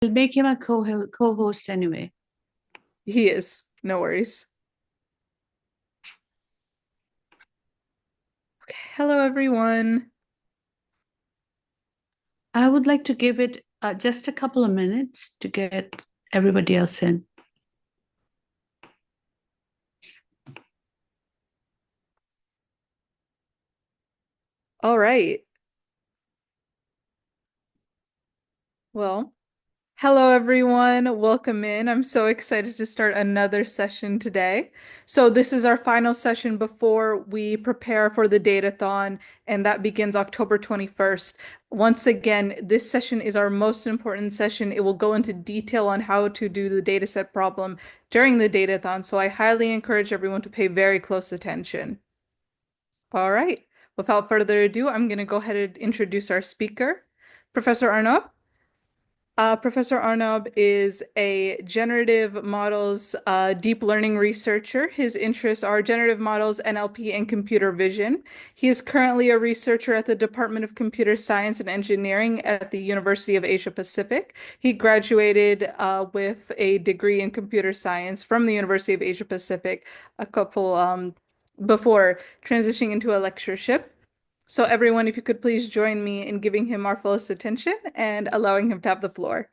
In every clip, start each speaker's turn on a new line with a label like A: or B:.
A: I'll make him a co-host anyway.
B: He is. No worries. Okay. Hello, everyone.
A: I would like to give it just a couple of minutes to get everybody else in.
B: All right. Well, hello, everyone. Welcome in. I'm so excited to start another session today. So this is our final session before we prepare for the Datathon, and that begins October 21st. Once again, this session is our most important session. It will go into detail on how to do the dataset problem during the Datathon, so I highly encourage everyone to pay very close attention. All right. Without further ado, I'm going to go ahead and introduce our speaker, Professor Arnob. Professor Arnob is a generative models deep learning researcher. His interests are generative models, NLP, and computer vision. He is currently a researcher at the Department of Computer Science and Engineering at the University of Asia Pacific. He graduated with a degree in computer science from the University of Asia Pacific a couple before transitioning into a lectureship. So everyone, if you could please join me in giving him our fullest attention and allowing him to have the floor.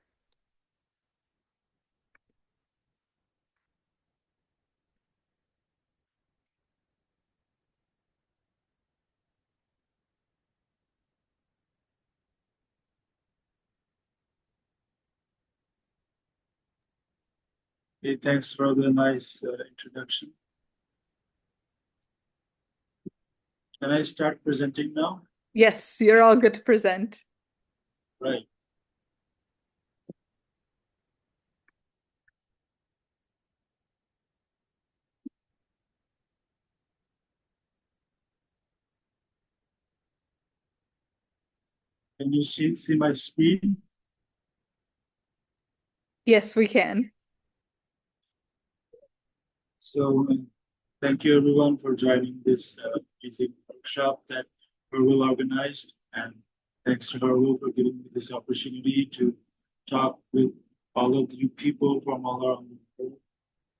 C: Hey, thanks for the nice introduction. Can I start presenting now?
B: Yes, you're all good to present.
C: Right. Can you see my screen?
B: Yes, we can.
C: So thank you everyone for joining this amazing workshop that Harwell organized. And thanks to Harwell for giving me this opportunity to talk with all of you people from all around the world.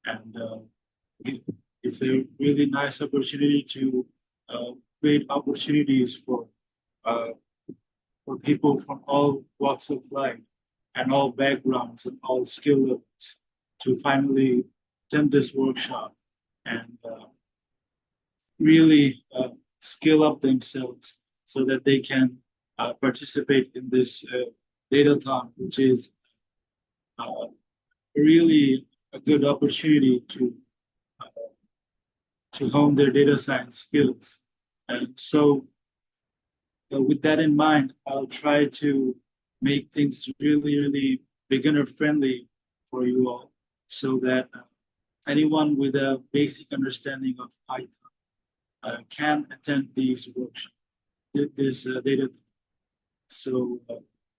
C: And it's a really nice opportunity to create opportunities uh, for people from all walks of life and all backgrounds and all skill levels to finally attend this workshop and really skill up themselves so that they can participate in this datathon, which is uh, really a good opportunity to hone their data science skills. And so with that in mind, I'll try to make things really, really beginner friendly for you all so that anyone with a basic understanding of Python can attend these workshops, this data. So,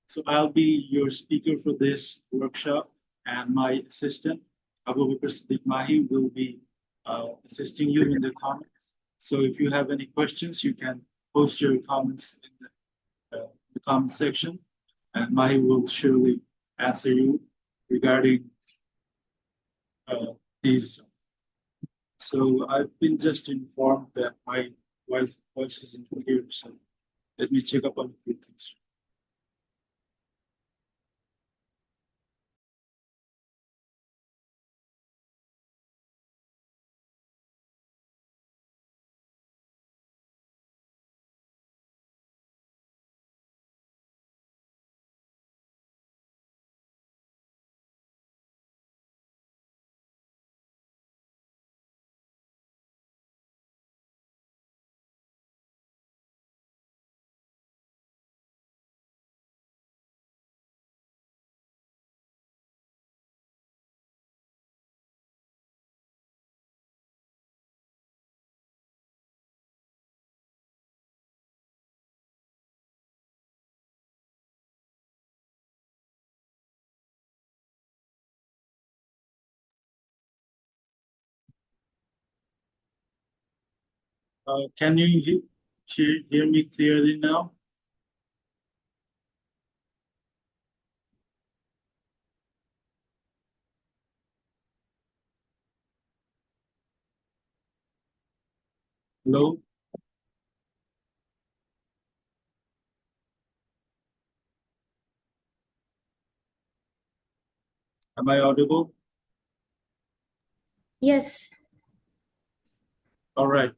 C: so I'll be your speaker for this workshop, and my assistant, Abu Bakr Siddiq Mahi, will be assisting you in the comments. So if you have any questions, you can post your comments in the comment section, and Mahi will surely answer you regarding these. So I've been just informed that my voice isn't clear, so let me check up on a few things. Can you hear me clearly now? Hello? Am I audible?
D: Yes.
C: All right.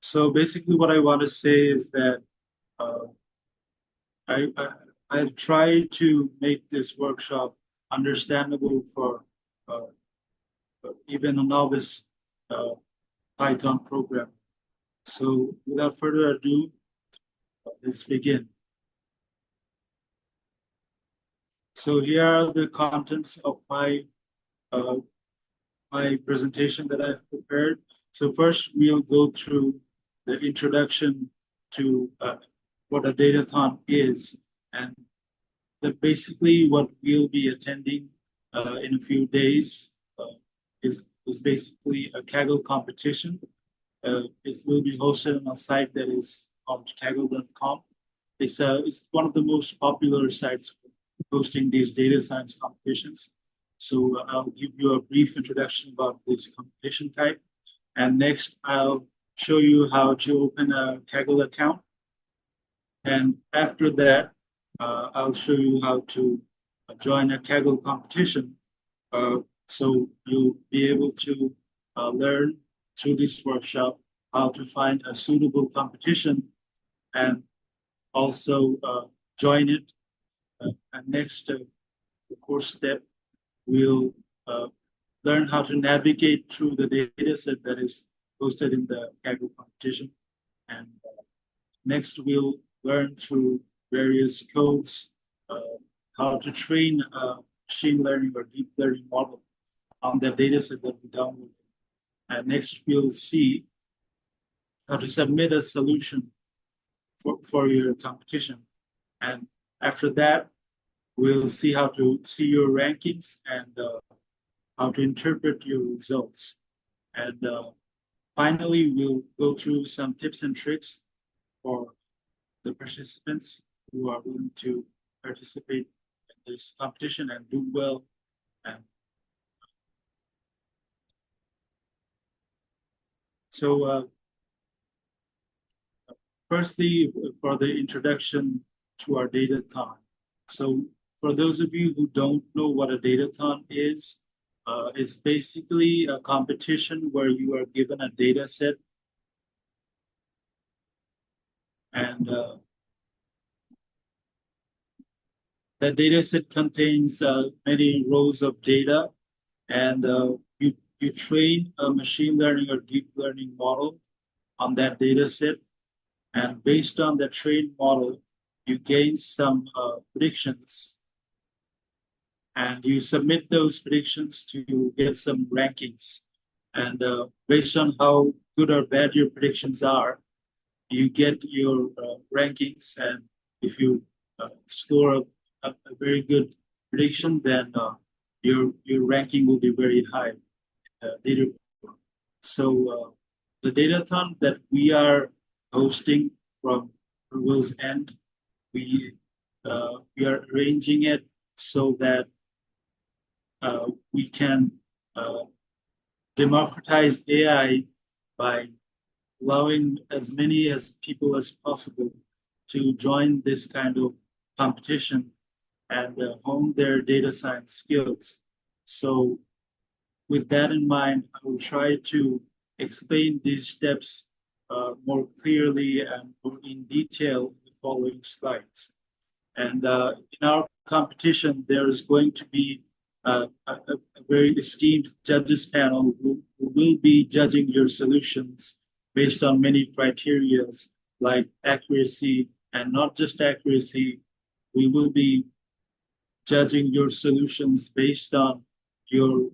C: So basically what I want to say is that uh, I try to make this workshop understandable for uh, even a novice uh, Python program. So without further ado, let's begin. So here are the contents of uh, my presentation that I've prepared. So first, we'll go through the introduction to what a Datathon is, and basically what we'll be attending in a few days is basically a Kaggle competition. It will be hosted on a site that is called kaggle.com. It's one of the most popular sites for hosting these data science competitions. So I'll give you a brief introduction about this competition type. And next, I'll show you how to open a Kaggle account. And after that, I'll show you how to join a Kaggle competition. So you'll be able to learn through this workshop how to find a suitable competition and also join it. And next, the course step, we'll uh, learn how to navigate through the data set that is posted in the Kaggle competition. And next, we'll learn through various codes how to train a machine learning or deep learning model on the data set that we downloaded. And next, we'll see how to submit a solution for your competition. And after that, we'll see how to see your rankings and how to interpret your results. And finally, we'll go through some tips and tricks for the participants who are willing to participate in this competition and do well. And so firstly, for the introduction to our Datathon. So for those of you who don't know what a Datathon is, it's basically a competition where you are given a data set and that data set contains many rows of data, and you train a machine learning or deep learning model on that data set. And based on the trained model, you gain some predictions and you submit those predictions to get some rankings. And based on how good or bad your predictions are, you get your rankings. And if you score a very good prediction, then your ranking will be very high. Data. So the Datathon that we are hosting from Will's End, we are arranging it so that we can uh, democratize AI by allowing as many as people as possible to join this kind of competition and hone their data science skills. So with that in mind, I will try to explain these steps more clearly and more in detail in the following slides. And in our competition, there is going to be a very esteemed judges panel who will be judging your solutions based on many criteria like accuracy and not just accuracy. We will be judging your solutions based on your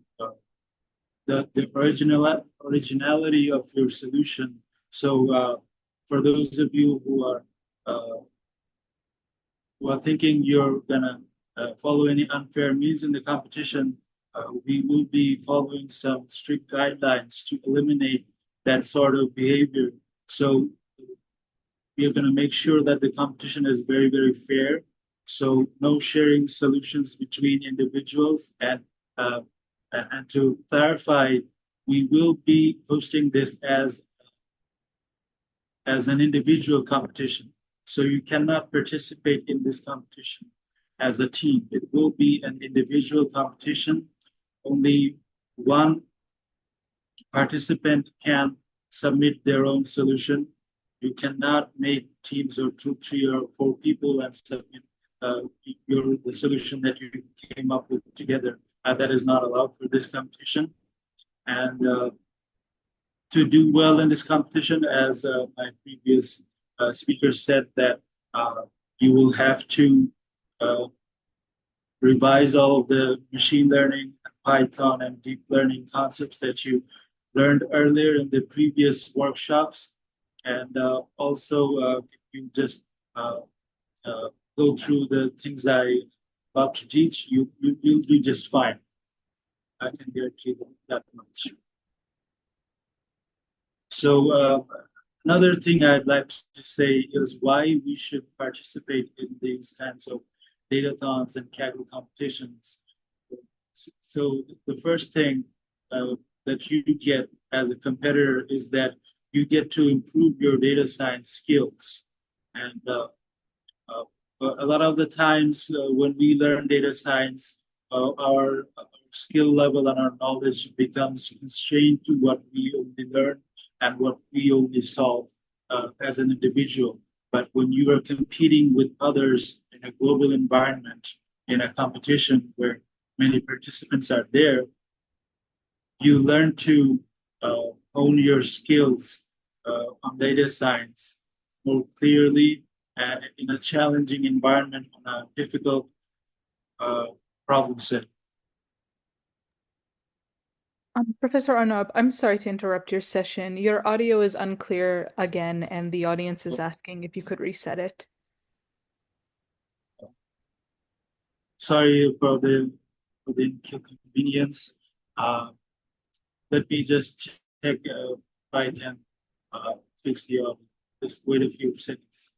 C: the originality of your solution. So for those of you uh, who are thinking you're gonna follow any unfair means in the competition, we will be following some strict guidelines to eliminate that sort of behavior. So we are going to make sure that the competition is very, very fair. So no sharing solutions between individuals. And to clarify, we will be hosting this as as an individual competition. So you cannot participate in this competition as a team. It will be an individual competition. Only one participant can submit their own solution. You cannot make teams of two, three, or four people and submit the solution that you came up with together. That is not allowed for this competition. And to do well in this competition, as my previous speaker said, that you will have to uh, revise all of the machine learning, Python, and deep learning concepts that you learned earlier in the previous workshops. And also, if you just uh, go through the things I about to teach, you'll do just fine. I can guarantee that much. So another thing I'd like to say is why we should participate in these kinds of datathons and Kaggle competitions. So the first thing that you get as a competitor is that you get to improve your data science skills. And a lot of the times when we learn data science, our skill level and our knowledge becomes constrained to what we only learn and what we only solve as an individual. But when you are competing with others in a global environment, in a competition where many participants are there, you learn to hone your skills on data science more clearly and in a challenging environment on a difficult problem set.
B: Professor Arnob, I'm sorry to interrupt your session. Your audio is unclear again, and the audience is asking if you could reset it.
C: Sorry for the inconvenience. Let me just check if I can fix the audio. Just wait a few seconds.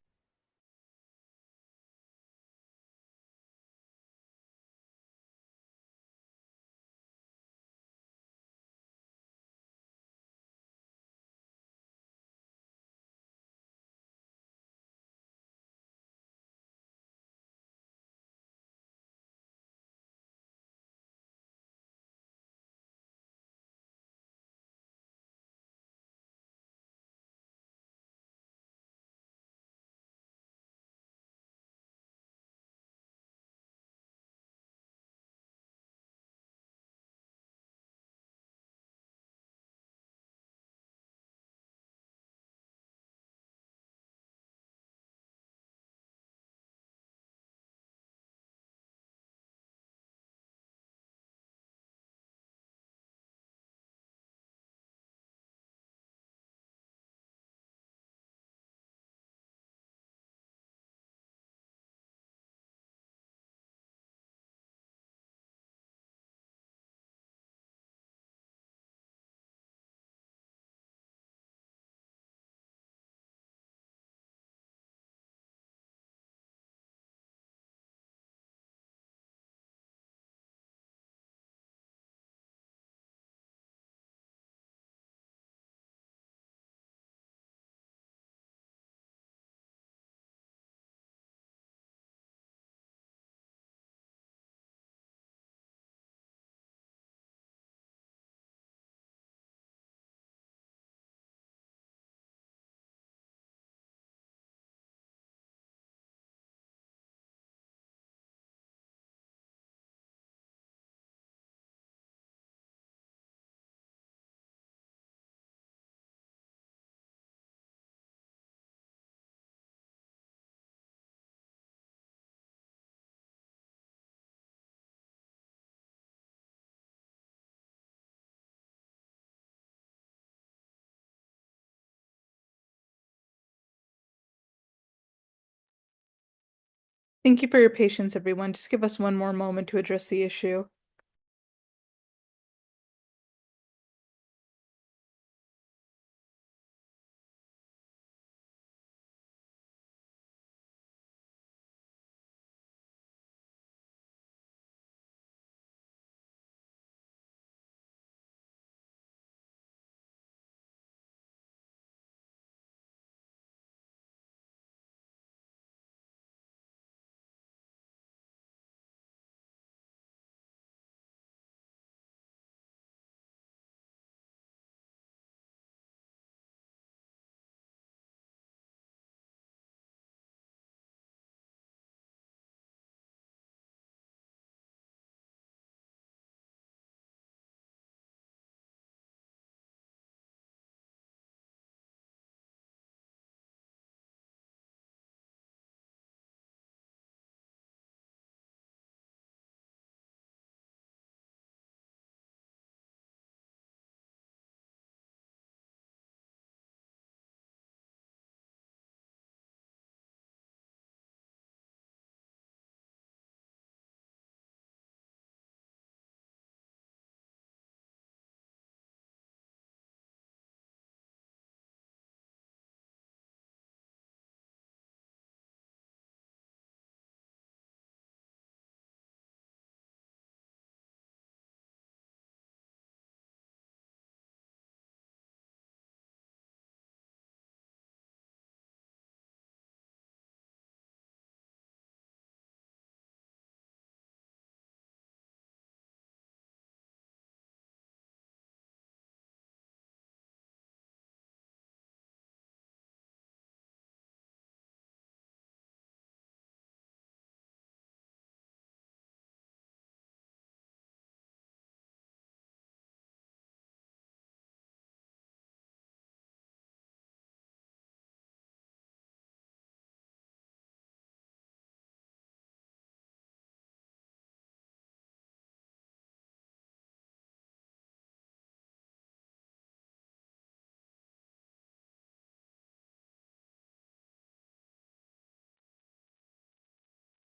B: Thank you for your patience, everyone. Just give us one more moment to address the issue.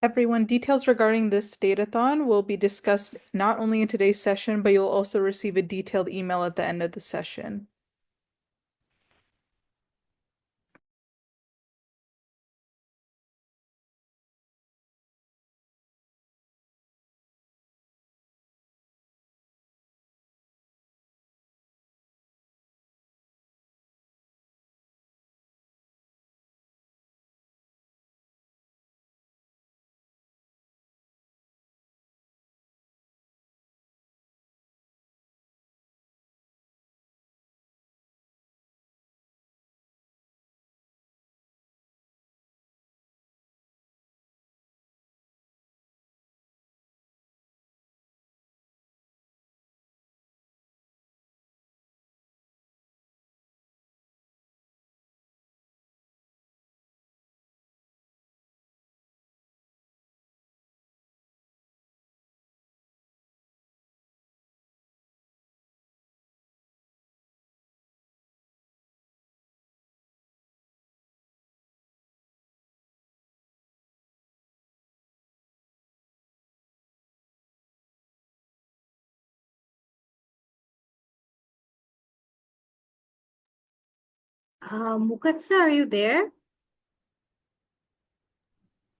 B: Everyone, details regarding this datathon will be discussed not only in today's session, but you'll also receive a detailed email at the end of the session.
D: Mukatsa, are you there?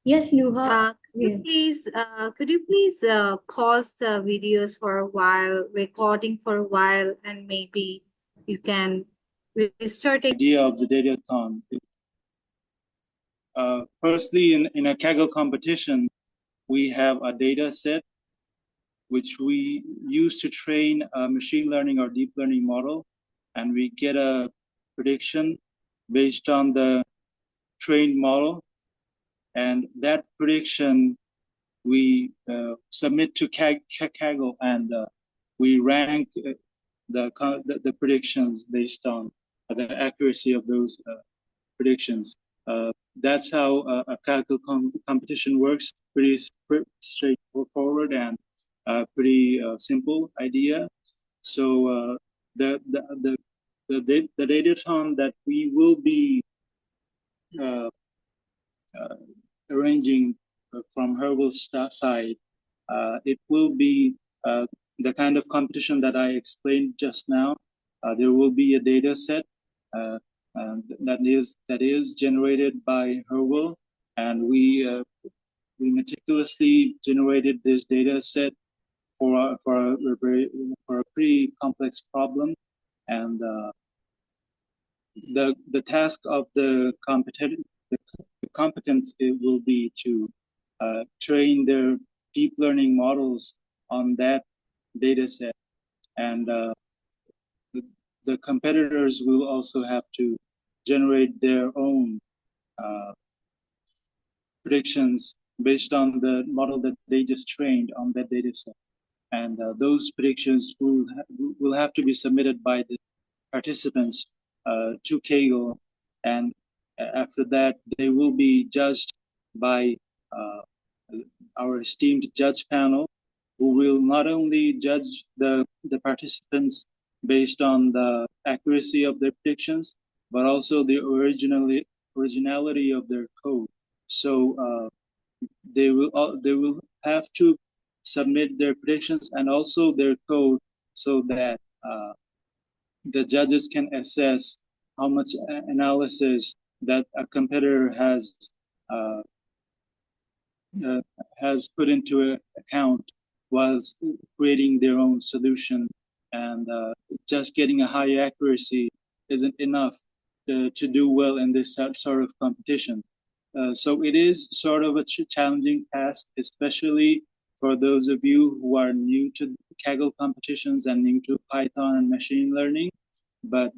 E: Yes, Nuha.
D: Could you please pause the videos for a while, recording for a while, and maybe you can restart it.
C: Idea of the Datathon. Firstly, in a Kaggle competition, we have a data set which we use to train a machine learning or deep learning model, and we get a prediction based on the trained model, and that prediction we submit to Kaggle, and we rank the predictions based on the accuracy of those predictions. That's how a Kaggle competition works. Pretty straightforward and pretty simple idea. So the datathon that we will be uh, uh, arranging from Herbal's side, it will be the kind of competition that I explained just now. There will be a data set that is generated by Herbal, and we meticulously generated this data set for a pretty complex problem, and the task of the competence it will be to train their deep learning models on that data set, and the competitors will also have to generate their own predictions based on the model that they just trained on that data set, and those predictions will have to be submitted by the participants to Kaggle, and after that they will be judged by our esteemed judge panel, who will not only judge the participants based on the accuracy of their predictions, but also the originality of their code. So they will have to submit their predictions and also their code so that the judges can assess how much analysis that a competitor uh, has put into account whilst creating their own solution. And just getting a high accuracy isn't enough to do well in this sort of competition. So it is sort of a challenging task, especially for those of you who are new to Kaggle competitions and new to Python and machine learning. But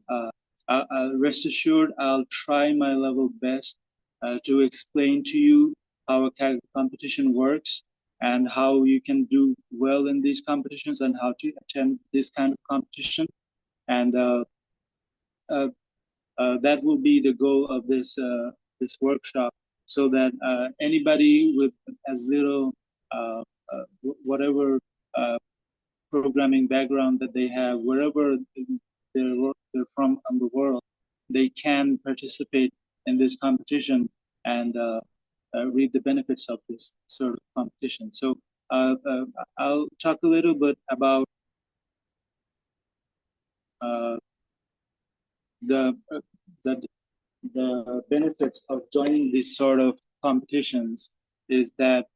C: rest assured, I'll try my level best to explain to you how a Kaggle competition works and how you can do well in these competitions and how to attend this kind of competition. And that will be the goal of this workshop, so that anybody with as little whatever programming background that they have, wherever they're from in the world, they can participate in this competition and reap the benefits of this sort of competition. So I'll talk a little bit about the, the the benefits of joining these sort of competitions is that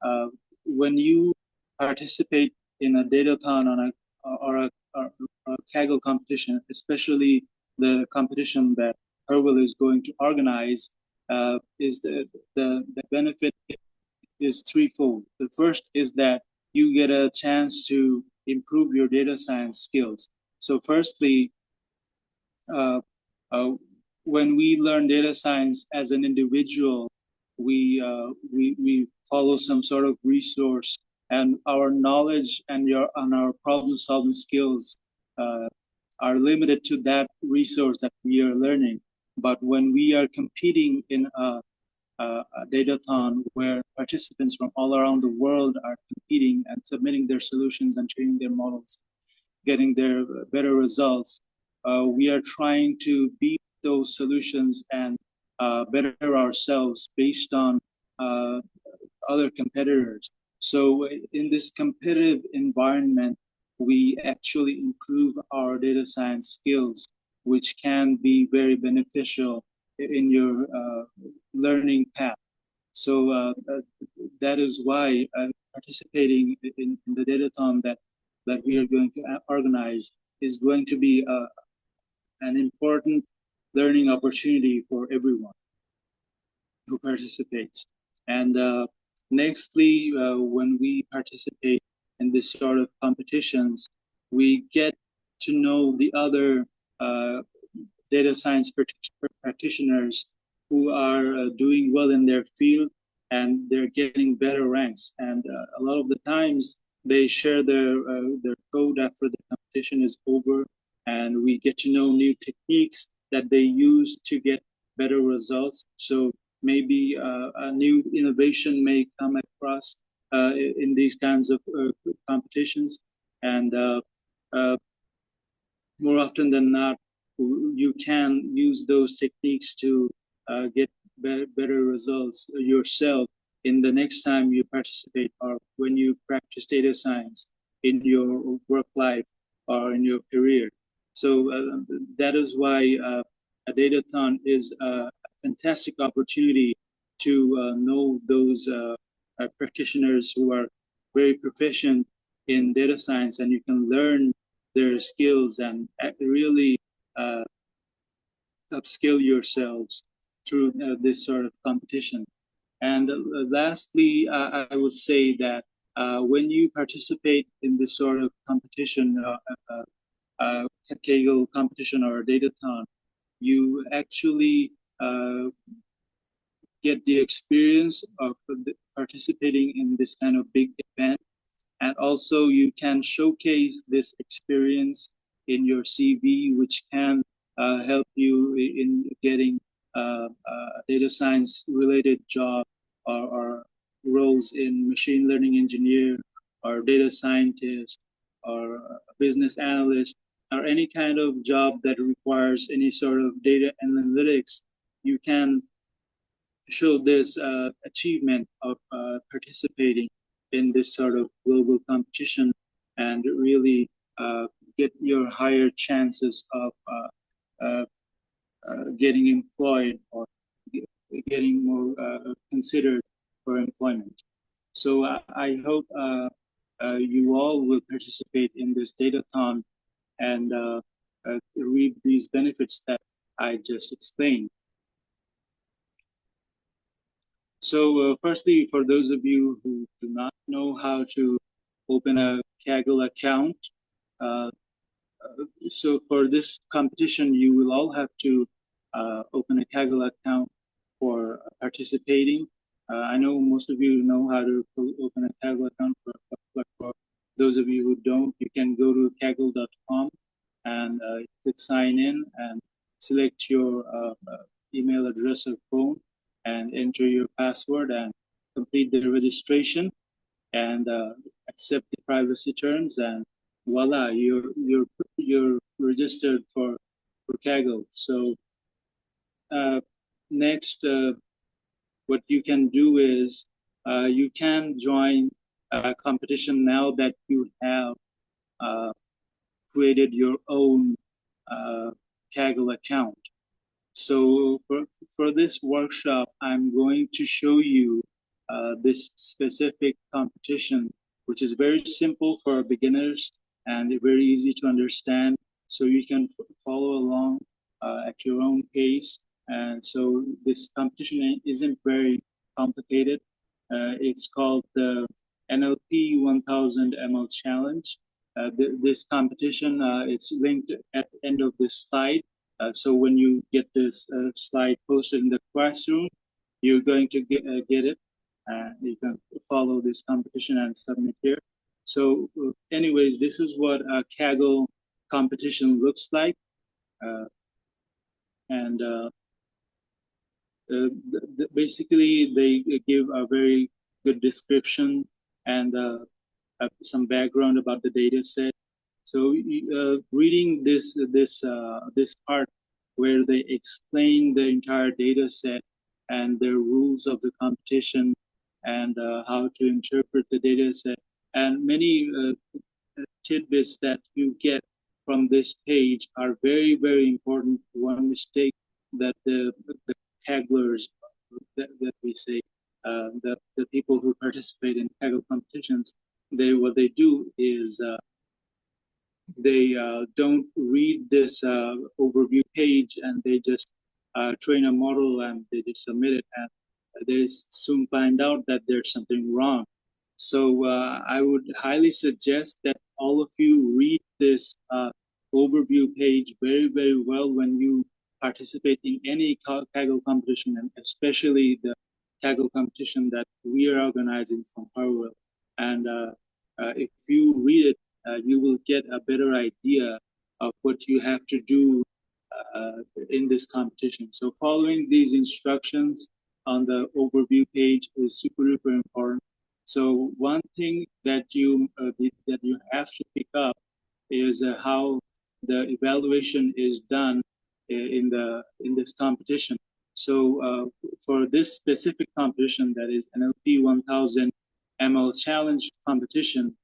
C: when you participate in a Datathon or a Kaggle competition, especially the competition that Herwell is going to organize, is the benefit is threefold. The first is that you get a chance to improve your data science skills. So firstly, uh, uh, when we learn data science as an individual, we follow some sort of resource, and our knowledge and our problem solving skills are limited to that resource that we are learning. But when we are competing in a Datathon where participants from all around the world are competing and submitting their solutions and training their models, getting their better results, we are trying to beat those solutions and better ourselves based on other competitors. So in this competitive environment, we actually improve our data science skills, which can be very beneficial in your learning path. So that is why participating in the Datathon that we are going to organize is going to be an important learning opportunity for everyone who participates. And nextly, when we participate in this sort of competitions, we get to know the other data science practitioners who are doing well in their field, and they're getting better ranks. And a lot of the times they share their code after the competition is over, and we get to know new techniques that they use to get better results. So maybe a new innovation may come across in these kinds of competitions, and more often than not, you can use those techniques to get better results yourself in the next time you participate or when you practice data science in your work life or in your career. So that is why a Datathon is a fantastic opportunity to know those practitioners who are very proficient in data science, and you can learn their skills and really upskill yourselves through this sort of competition. And lastly, I would say that when you participate in this sort of competition, Kaggle competition or Datathon, you actually get the experience of participating in this kind of big event. And also you can showcase this experience in your CV, which can help you in getting data science related job or roles in machine learning engineer or data scientist or business analyst or any kind of job that requires any sort of data analytics. You can show this achievement of participating in this sort of global competition and really get your higher chances of getting employed or getting more considered for employment. So I hope you all will participate in this Datathon and reap these benefits that I just explained. So firstly, for those of you who do not know how to open a Kaggle account, so for this competition, you will all have to open a Kaggle account for participating. I know most of you know how to open a Kaggle account, but for those of you who don't, you can go to kaggle.com and click sign in and select your email address or phone and enter your password and complete the registration and accept the privacy terms, and voila, you're registered for Kaggle. So next, what you can do is you can join a competition now that you have created your own Kaggle account. So for this workshop, I'm going to show you this specific competition, which is very simple for beginners and very easy to understand. So you can follow along at your own pace. And so this competition isn't very complicated. It's called the NLP 1000 ML Challenge. This competition, it's linked at the end of this slide. So when you get this slide posted in the classroom, you're going to get it. You can follow this competition and submit here. So anyways, this is what a Kaggle competition looks like. Basically, they give a very good description and some background about the data set. So reading this part where they explain the entire data set and the rules of the competition and how to interpret the data set and many tidbits that you get from this page are very, very important. One mistake that the Kagglers that we say, the people who participate in Kaggle competitions, what they do is they don't read this overview page and they just train a model and they just submit it, and they soon find out that there's something wrong. So I would highly suggest that all of you read this overview page very, very well when you participate in any Kaggle competition, and especially the Kaggle competition that we are organizing from Harvard. And if you read it, you will get a better idea of what you have to do in this competition. So following these instructions on the overview page is super, super important. So one thing that you have to pick up is how the evaluation is done in this competition. So for this specific competition, that is NLP 1000 ML Challenge competition,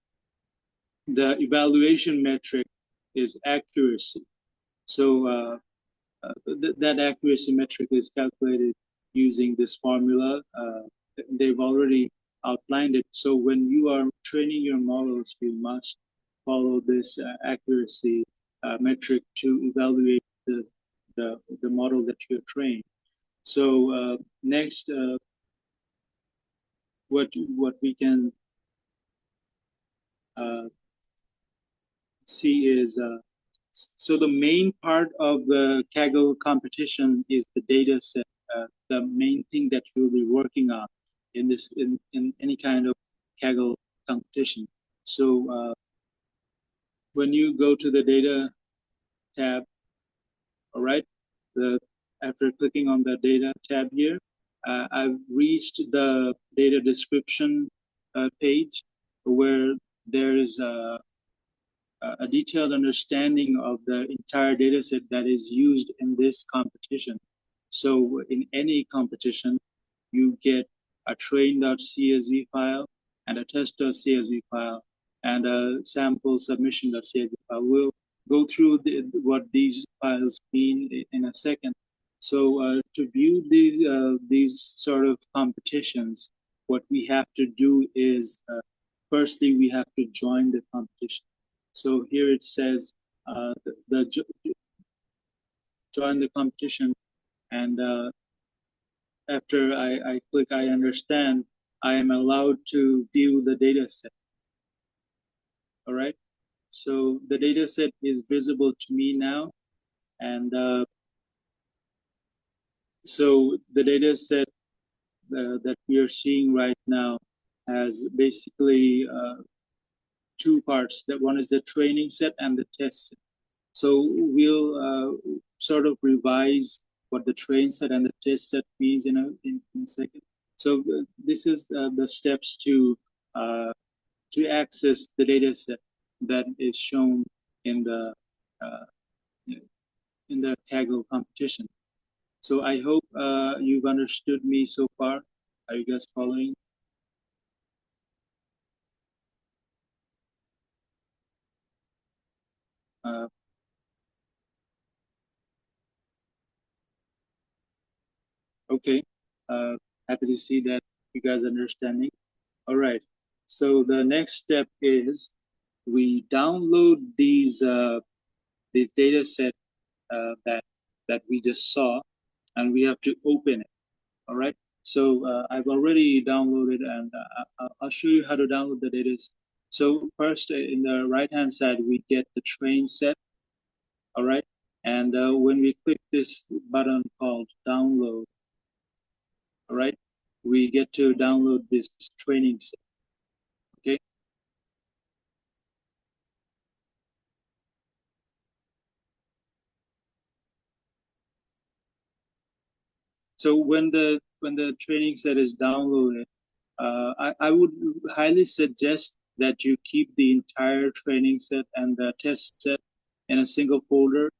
C: the evaluation metric is accuracy. So that accuracy metric is calculated using this formula. They've already outlined it. So when you are training your models, you must follow this accuracy metric to evaluate the model that you're training. So next, what we can see is so the main part of the Kaggle competition is the data set, the main thing that you'll be working on in any kind of Kaggle competition. So when you go to the data tab, all right, after clicking on the data tab here, I've reached the data description page where there is a detailed understanding of the entire data set that is used in this competition. So in any competition, you get a train.csv file and a test.csv file and a sample submission.csv file. We'll go through what these files mean in a second. So to view these sort of competitions, what we have to do is, firstly, we have to join the competition. So here it says join the competition, and after I click I understand, I am allowed to view the data set. All right, so the data set is visible to me now, and so the data set that we are seeing right now has basically two parts. That one is the training set and the test set. So we'll sort of revise what the train set and the test set means in a second. So this is the steps to access the data set that is shown in the Kaggle competition. So I hope you've understood me so far. Are you guys following? Uh, okay. Happy to see that you guys are understanding. All right. So the next step is we download these data set that we just saw, and we have to open it. All right. So I've already downloaded, and I'll show you how to download the data. So first, in the right-hand side, we get the train set. All right. And when we click this button called download, all right, we get to download this training set. Okay. So when the training set is downloaded, I would highly suggest that you keep the entire training set and the test set in a single folder,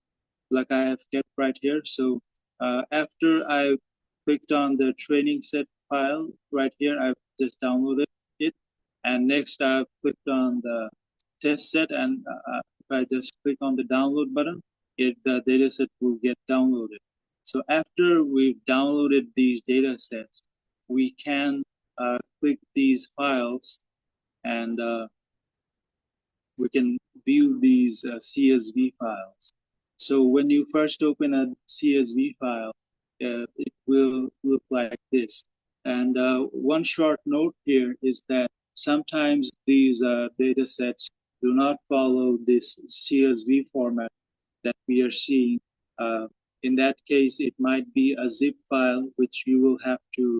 C: like I have kept right here. So after I clicked on the training set file right here, I've just downloaded it. And next I've clicked on the test set, and if I just click on the download button, the data set will get downloaded. So after we've downloaded these data sets, we can click these files, and we can view these CSV files. So when you first open a CSV file, it will look like this. And one short note here is that sometimes these data sets do not follow this CSV format that we are seeing. In that case, it might be a zip file which you will have to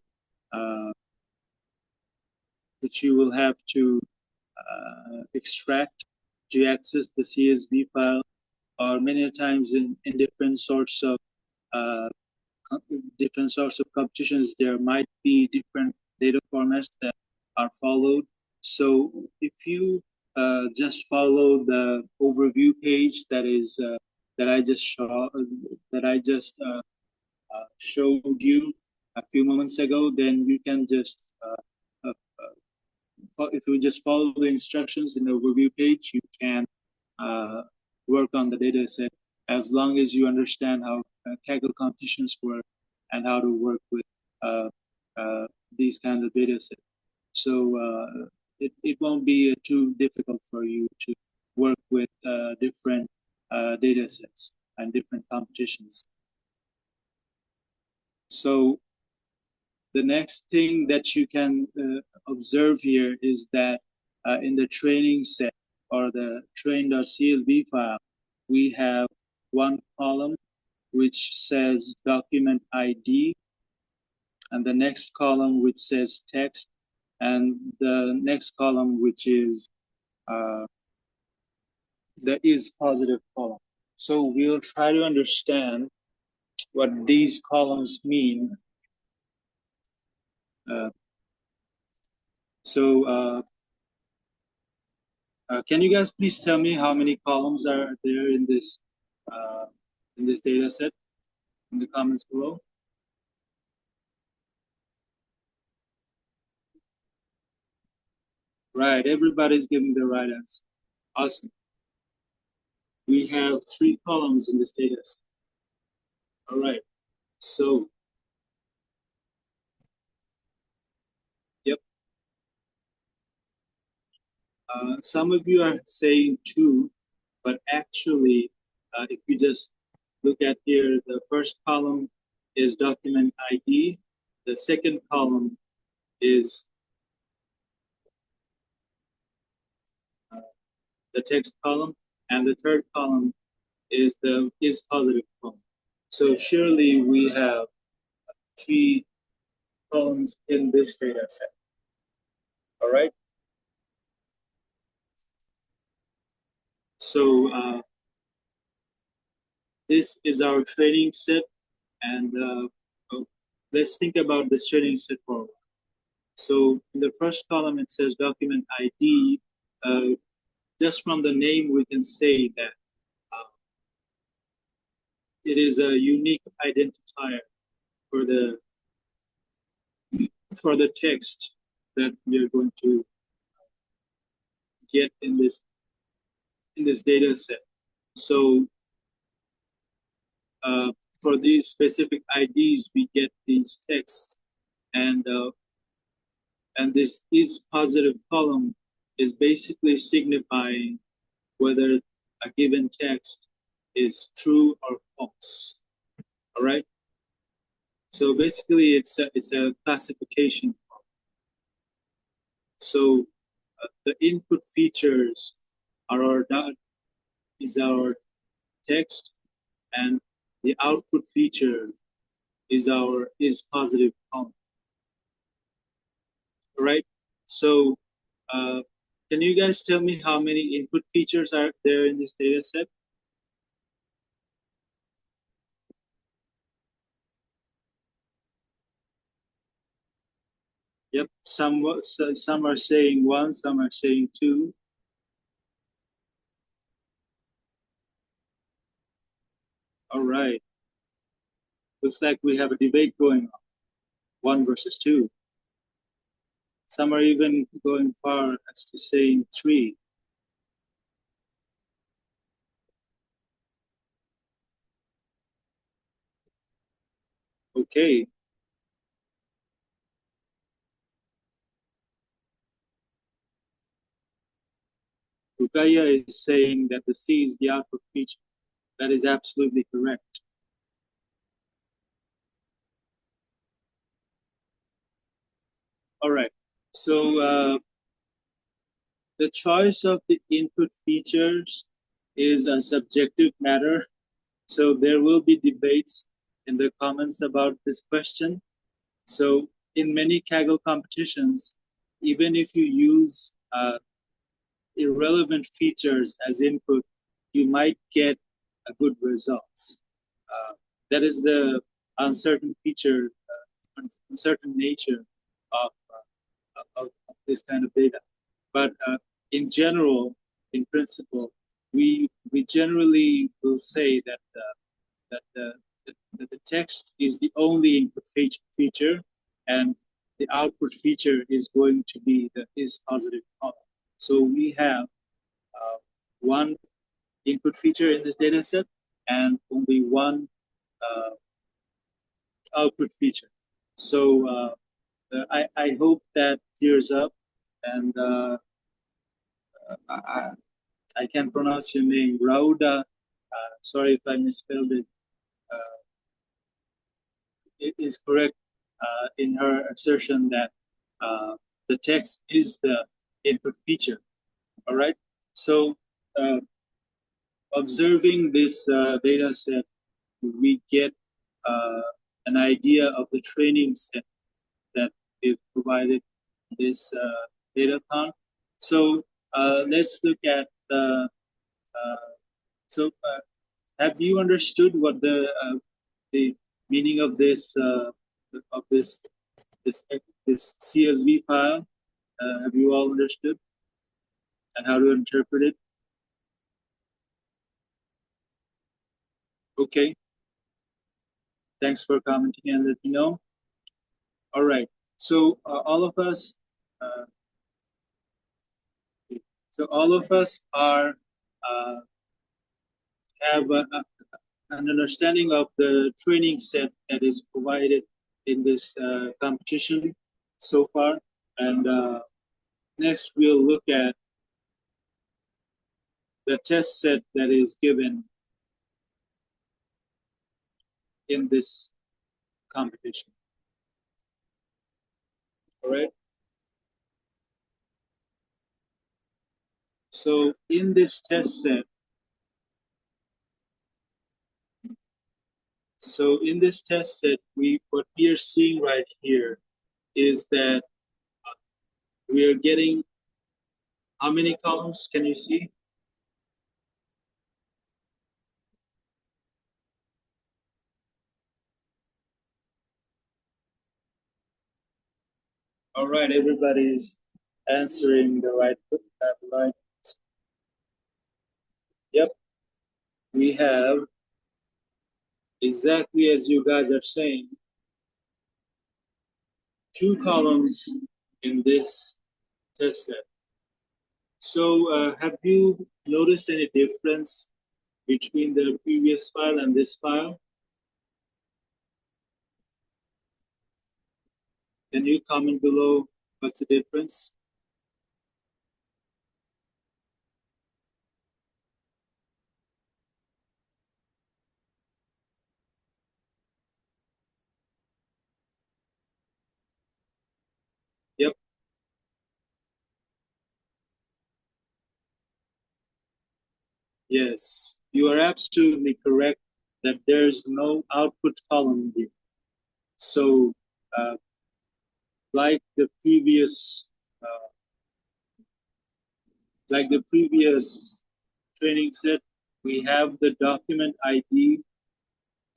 C: extract to access the CSV file, or many times in different sorts of competitions, there might be different data formats that are followed. So if you just follow the overview page that I just showed you a few moments ago, then you can just if you just follow the instructions in the overview page, you can work on the data set, as long as you understand how Kaggle competitions work and how to work with these kinds of data sets. So it won't be too difficult for you to work with different data sets and different competitions. So the next thing that you can observe here is that in the training set, or the train.csv file, we have one column which says document ID, and the next column which says text, and the next column which is the is positive column. So we'll try to understand what these columns mean. Can you guys please tell me how many columns are there in this data set in the comments below? Right, everybody's giving the right answer. Awesome. We have 3 columns in this data set. All right, so, yep. Some of you are saying 2, but actually, if you just look at here, the first column is document ID. The second column is the text column, and the third column is the is positive column. So surely we have 3 columns in this data set. All right. So this is our training set, and let's think about this training set for a while. So in the first column, it says document ID. Just from the name, we can say that it is a unique identifier for the for the text that we are going to get in this data set. So for these specific IDs, we get these texts, and this is positive column is basically signifying whether a given text is true or false. All right. So basically, it's a classification. So the input features are is our text, and the output feature is positive column. All right. So can you guys tell me how many input features are there in this data set? Yep, some are saying one, some are saying two. All right. Looks like we have a debate going on, 1 versus 2. Some are even going far as to saying 3. Okay. Rukaya is saying that the C is the output feature. That is absolutely correct. All right. So the choice of the input features is a subjective matter. So there will be debates in the comments about this question. So in many Kaggle competitions, even if you use irrelevant features as input, you might get a good results. That is the uncertain feature, uncertain nature of this kind of data. But in general, in principle, we generally will say that the text is the only input feature, and the output feature is going to be the is positive column. So we have one input feature in this data set and only one output feature. So I hope that clears up, and I can pronounce your name, Rauda. Sorry if I misspelled it. It is correct in her assertion that the text is the input feature. All right. So observing this data set, we get an idea of the training set that is provided in this Datathon. So let's look at the. Have you understood what the meaning of this this CSV file? Have you all understood and how to interpret it? Okay. Thanks for commenting and let me know. All right. So all of us are have an understanding of the training set that is provided in this competition so far, and next we'll look at the test set that is given in this competition. All right. So in this test set, what we are seeing right here is that we are getting how many columns? Can you see? All right, everybody's answering the right. Yep, we have exactly as you guys are saying. two columns in this test set. So have you noticed any difference between the previous file and this file? Can you comment below what's the difference? Yep. Yes, you are absolutely correct that there's no output column here. So uh, like the previous training set, we have the document ID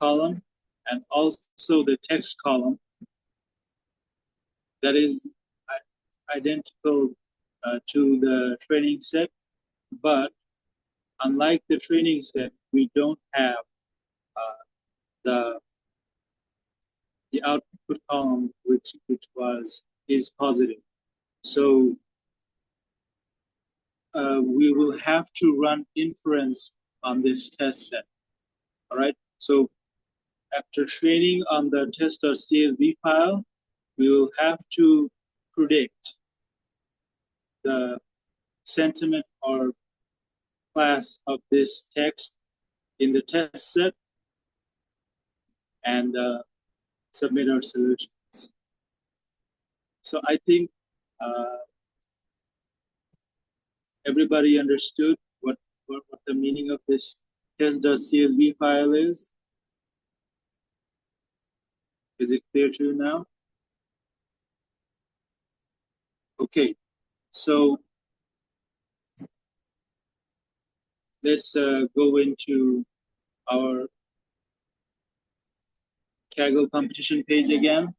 C: column and also the text column that is identical to the training set, but unlike the training set, we don't have the output column which is positive. So we will have to run inference on this test set. All right. So after training on the test.csv file, we will have to predict the sentiment or class of this text in the test set and submit our solutions. So I think everybody understood what the meaning of this test.csv file is. Is it clear to you now? Okay, so let's go into our Kaggle competition page again.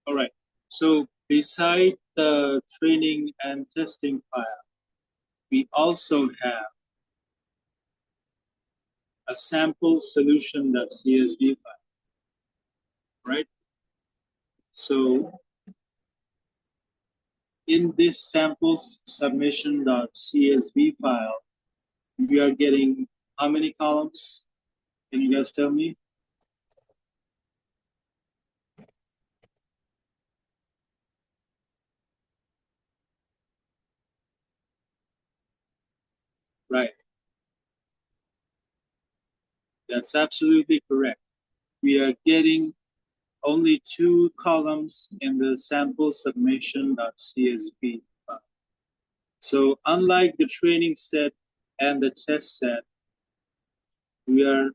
C: All right, so beside the training and testing file, we also have a sample solution.csv file, right? So in this samples submission.csv file, we are getting how many columns? Can you guys tell me? Right. That's absolutely correct. We are getting only 2 columns in the sample submission.csv file. So unlike the training set and the test set, we are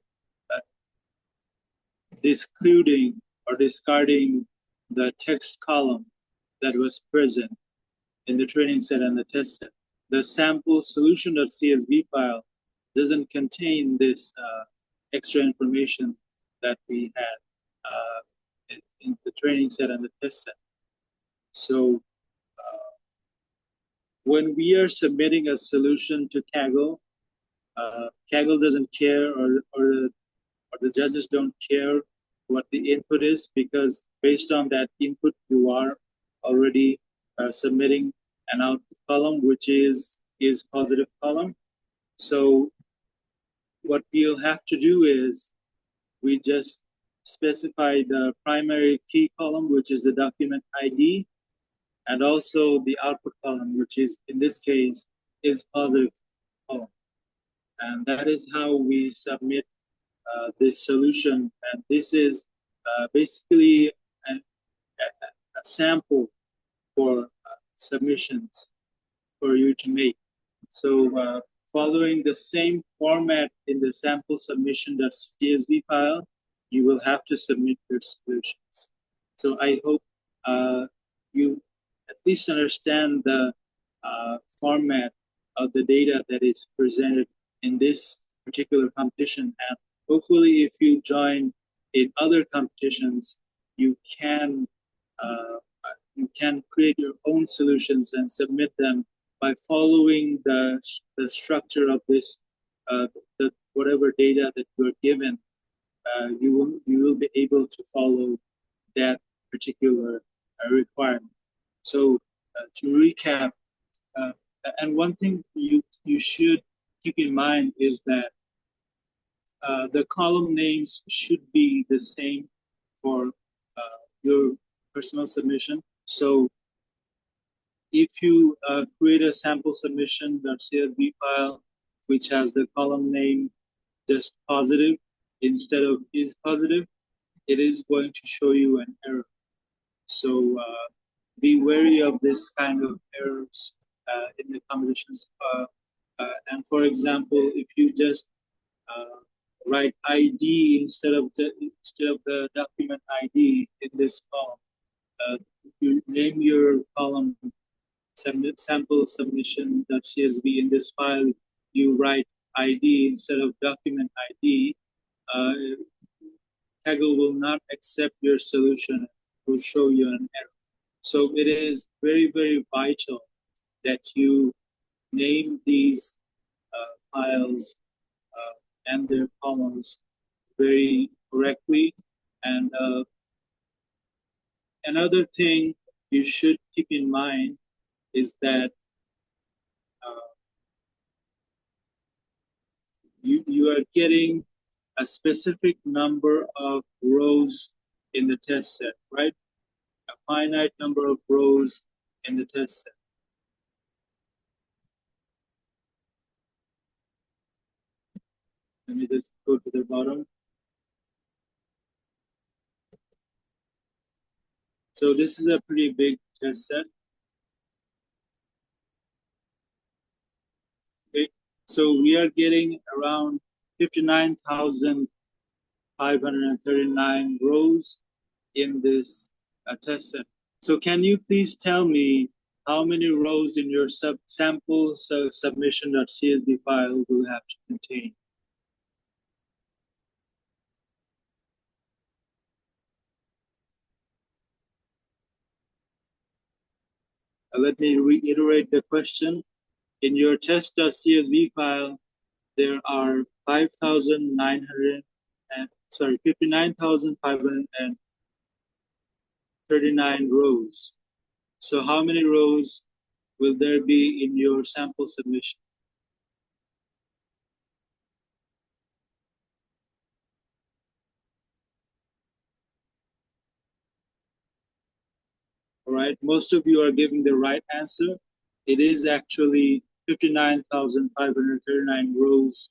C: excluding or discarding the text column that was present in the training set and the test set. The sample solution.csv file doesn't contain this extra information that we had in the training set and the test set. So when we are submitting a solution to Kaggle, Kaggle doesn't care or the judges don't care what the input is, because based on that input, you are already submitting an output column, which is positive column. So what we'll have to do is we just specify the primary key column, which is the document ID, and also the output column, which is, in this case, is positive column. And that is how we submit this solution. And this is basically a sample for submissions for you to make. So following the same format in the sample submission.csv file, you will have to submit your solutions. So I hope you at least understand the format of the data that is presented in this particular competition. And hopefully, if you join in other competitions, you can create your own solutions and submit them by following the structure of this, whatever data that you're given you will be able to follow that particular requirement. So to recap, and one thing you should keep in mind is that the column names should be the same for your personal submission. So if you create a sample submission.csv file which has the column name just positive instead of is positive, it is going to show you an error. So be wary of this kind of errors in the combinations. And for example, if you just write ID instead of the document ID in this column, you name your column sample submission.csv in this file, you write ID instead of document ID, Kaggle will not accept your solution. It will show you an error. So it is very, very vital that you name these files and their columns very correctly. And another thing you should keep in mind is that you are getting a specific number of rows in the test set, right? A finite number of rows in the test set. Let me just go to the bottom. So this is a pretty big test set. Okay, so we are getting around 59,539 rows in this test set. So can you please tell me how many rows in your sample submission.csv file will have to contain? Let me reiterate the question. In your test.csv file, there are 59,539 rows. So how many rows will there be in your sample submission? All right, most of you are giving the right answer. It is actually 59,539 rows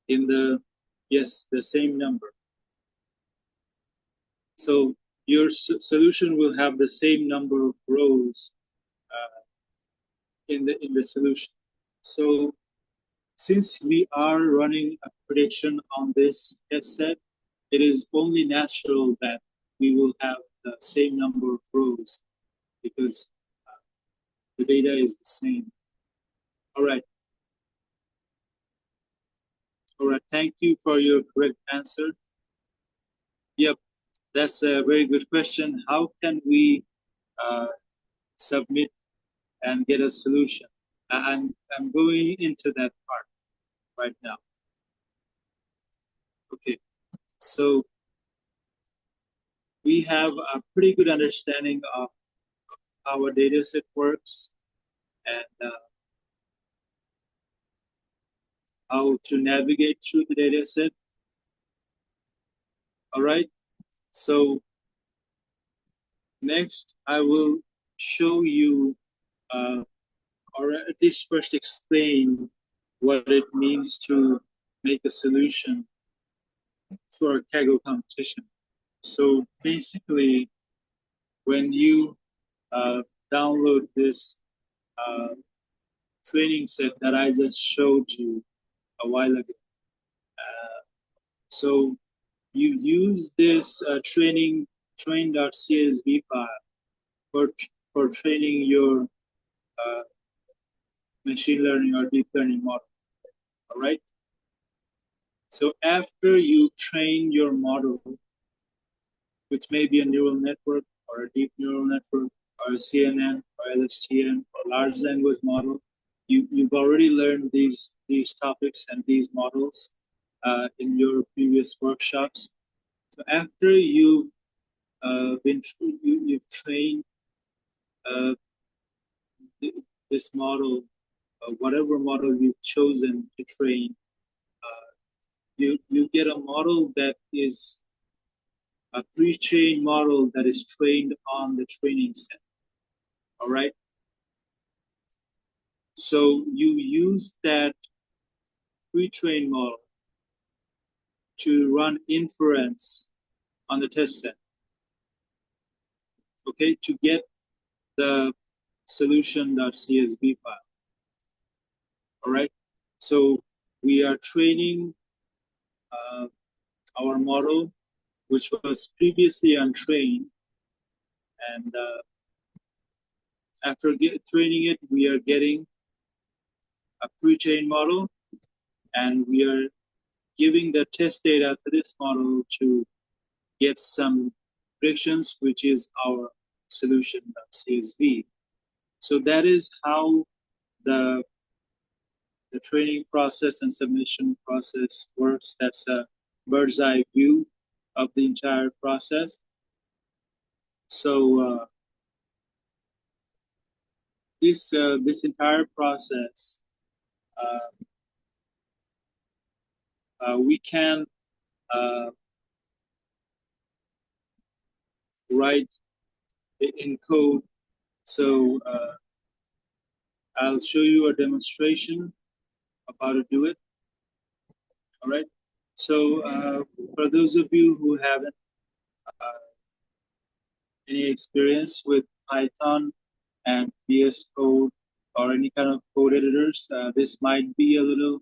C: in the, yes, the same number. So your solution will have the same number of rows in the solution. So since we are running a prediction on this test set, it is only natural that we will have the same number of rows because the data is the same. All right. All right, thank you for your correct answer. Yep, that's a very good question. How can we submit and get a solution? I'm going into that part right now. Okay, so we have a pretty good understanding of how a data set works and how to navigate through the data set. All right, so next I will show you or at least first explain what it means to make a solution for a Kaggle competition. So basically, when you download this training set that I just showed you a while ago, so you use this train.csv file for training your machine learning or deep learning model. All right. So after you train your model, which may be a neural network or a deep neural network or a CNN or LSTM or large language model, you've already learned these topics and these models in your previous workshops. So after you've you've trained this model, whatever model you've chosen to train, you get a model that is a pre-trained model that is trained on the training set. All right. So you use that pre-trained model to run inference on the test set. Okay, to get the solution.csv file. All right. So we are training our model, which was previously untrained, and after training it, we are getting a pre-trained model, and we are giving the test data to this model to get some predictions, which is our solution.csv. So that is how the training process and submission process works. That's a bird's eye view of the entire process. So this entire process, we can write it in code. So I'll show you a demonstration of how to do it. All right. So for those of you who haven't any experience with Python and VS Code or any kind of code editors, this might be a little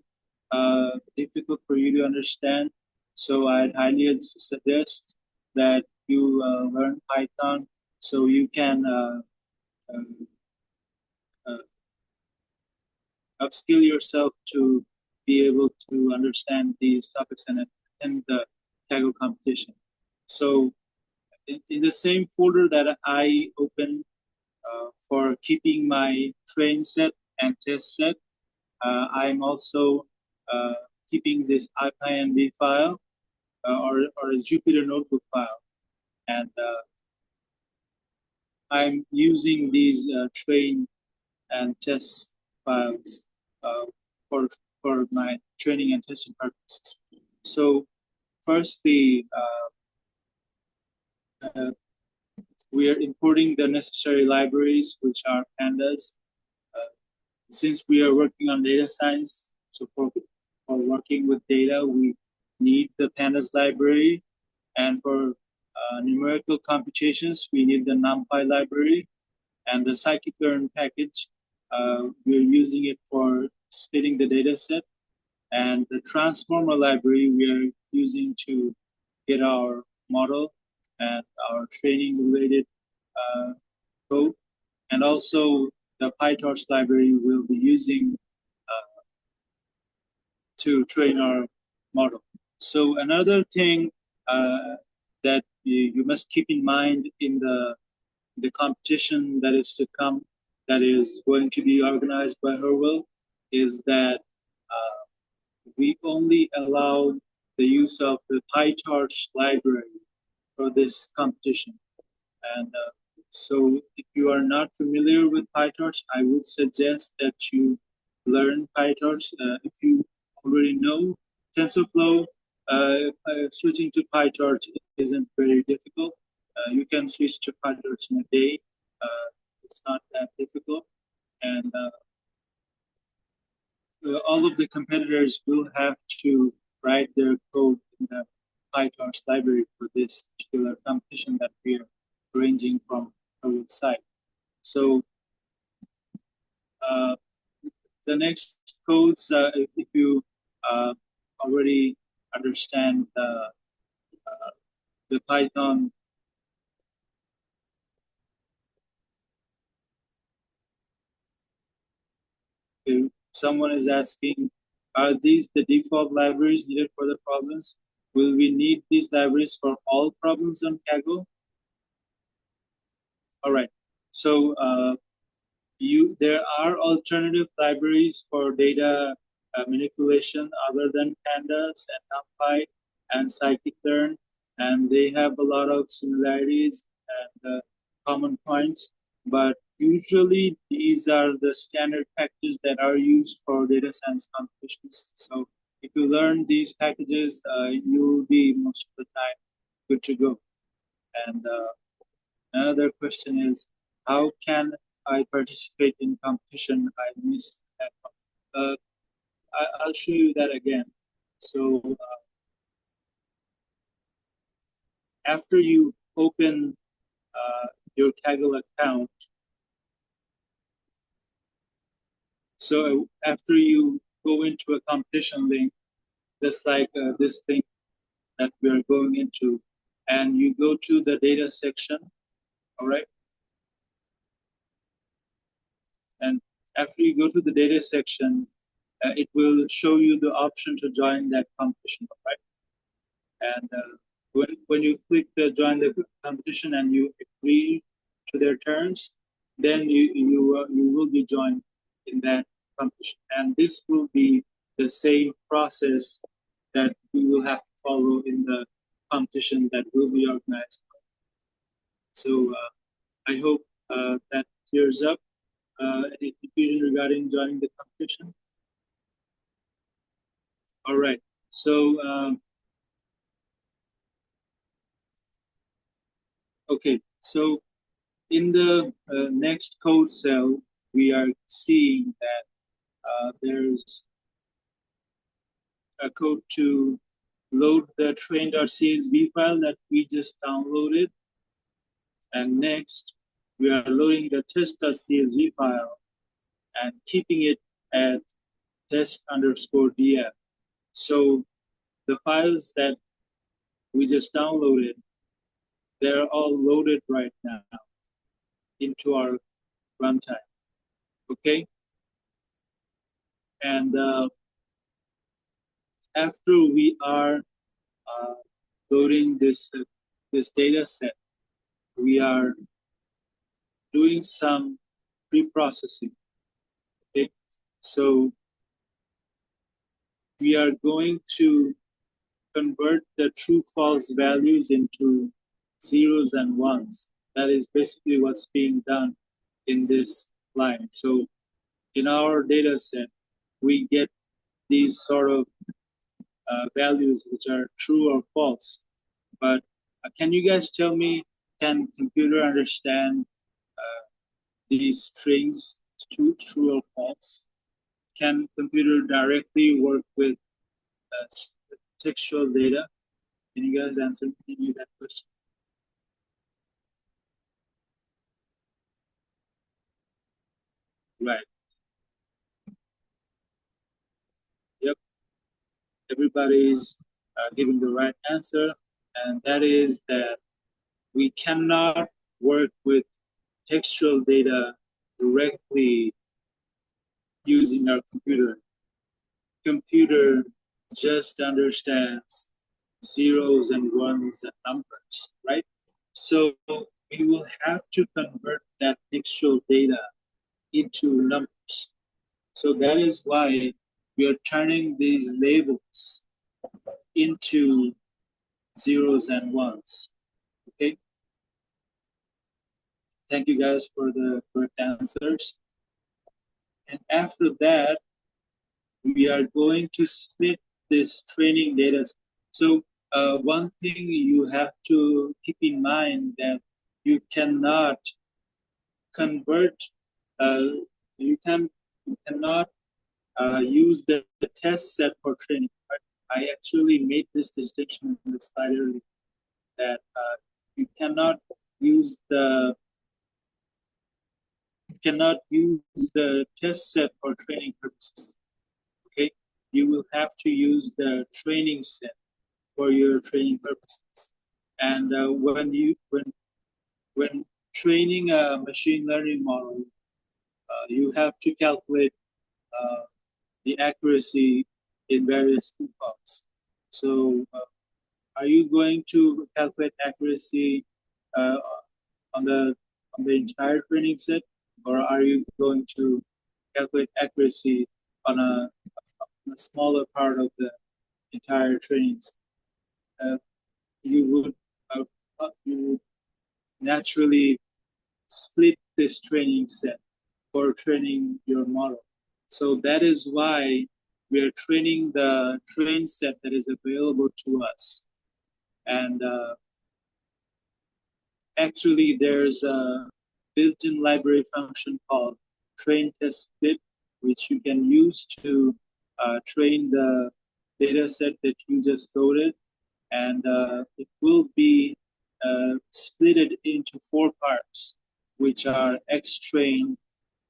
C: difficult for you to understand. So I'd highly suggest that you learn Python so you can upskill yourself to be able to understand these topics and attend the Kaggle competition. So in the same folder that I opened for keeping my train set and test set, I'm also keeping this IPyNB file or a Jupyter notebook file. And I'm using these train and test files for my training and testing purposes. So firstly, we are importing the necessary libraries, which are pandas. Since we are working on data science, so for working with data, we need the pandas library. And for numerical computations, we need the NumPy library. And the scikit-learn package, we're using it for splitting the data set. And the transformer library we are using to get our model and our training related code. And also the PyTorch library we'll be using to train our model. So another thing that you must keep in mind in the competition that is to come, that is going to be organized by Herwell, is that we only allow the use of the PyTorch library for this competition. And so if you are not familiar with PyTorch, I would suggest that you learn PyTorch. If you already know TensorFlow, switching to PyTorch isn't very difficult. You can switch to PyTorch in a day. It's not that difficult. And all of the competitors will have to write their code in the PyTorch library for this particular competition that we are arranging from our site. So the next codes, if you already understand the Python if someone is asking, are these the default libraries needed for the problems? Will we need these libraries for all problems on Kaggle? All right. So there are alternative libraries for data manipulation other than pandas and NumPy and scikit-learn and they have a lot of similarities and common points, but usually these are the standard packages that are used for data science competitions. So if you learn these packages, you will be most of the time good to go. And another question is, how can I participate in competition I missed that one? I'll show you that again. So after you open your Kaggle account, so after you go into a competition link, just like this thing that we are going into, and you go to the data section, all right? And after you go to the data section, it will show you the option to join that competition, right? And when you click the join the competition and you agree to their terms, then you will be joined in that competition. And this will be the same process that we will have to follow in the competition that will be organized. So I hope that clears up any confusion regarding joining the competition. All right. So okay. So in the next code cell, we are seeing that there's a code to load the train.csv file that we just downloaded. And next, we are loading the test.csv file and keeping it at test_df. So the files that we just downloaded, they're all loaded right now into our runtime, okay? And after we are loading this data set, we are doing some pre-processing, okay? So we are going to convert the true false values into zeros and ones. That is basically what's being done in this line. So in our data set, we get these sort of values which are true or false. But can you guys tell me, can computer understand these strings, true or false? Can computer directly work with textual data? Can you guys answer me that question? Right. Yep. Everybody's giving the right answer, and that is that we cannot work with textual data directly using our computer. Computer just understands zeros and ones and numbers, right? So we will have to convert that textual data into numbers. So that is why we are turning these labels into zeros and ones, okay? Thank you guys for the correct answers. And after that, we are going to split this training data. So one thing you have to keep in mind that you cannot convert, you cannot use the test set for training. Right? I actually made this distinction in the slide earlier that you cannot use the test set for training purposes. Okay, you will have to use the training set for your training purposes. And when training a machine learning model, you have to calculate the accuracy in various inputs. So, are you going to calculate accuracy on the entire training set, or are you going to calculate accuracy on a smaller part of the entire training set? you would naturally split this training set for training your model. So that is why we are training the train set that is available to us. And actually, there's a built-in library function called train test split, which you can use to train the data set that you just loaded. And it will be splitted into 4 parts, which are X train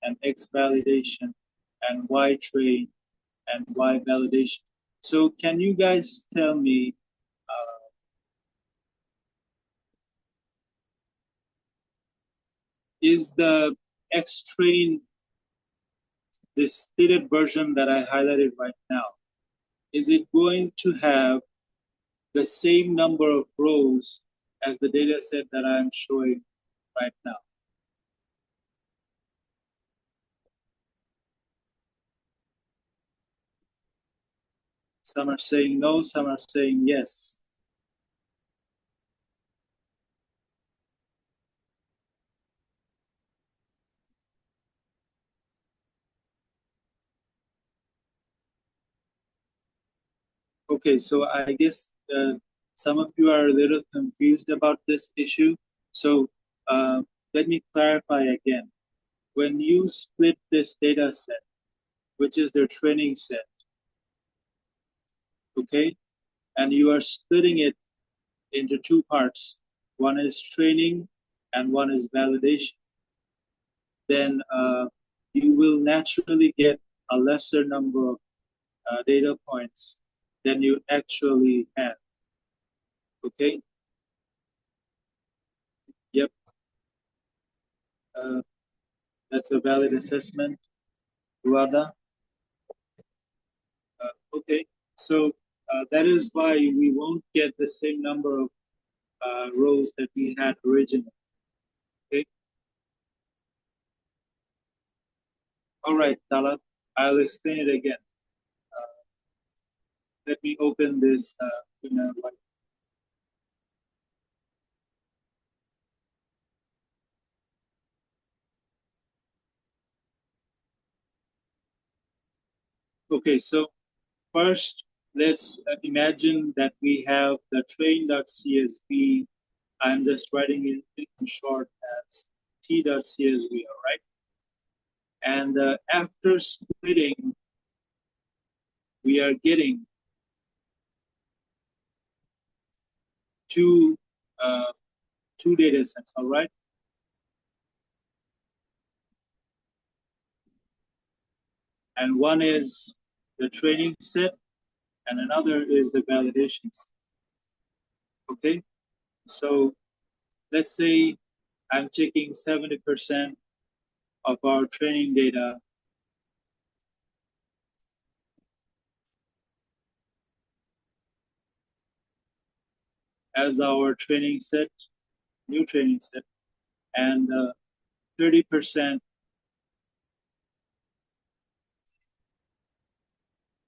C: and X validation and Y train and Y validation. So can you guys tell me, is the X train, this splitted version that I highlighted right now, is it going to have the same number of rows as the data set that I'm showing right now? Some are saying no, some are saying yes. Okay, so I guess some of you are a little confused about this issue. So let me clarify again. When you split this data set, which is their training set, okay, and you are splitting it into 2 parts, one is training and one is validation, then you will naturally get a lesser number of data points than you actually have. Okay? Yep. That's a valid assessment, Ruada. Okay, so that is why we won't get the same number of rows that we had originally. Okay. All right, Talat, I'll explain it again. Let me open this white. Okay, so first, let's imagine that we have the train.csv. I'm just writing it in short as t.csv, all right? And after splitting, we are getting two data sets, all right? And one is the training set, and another is the validation set. Okay, so let's say I'm taking 70% of our training data as our training set, new training set, and 30%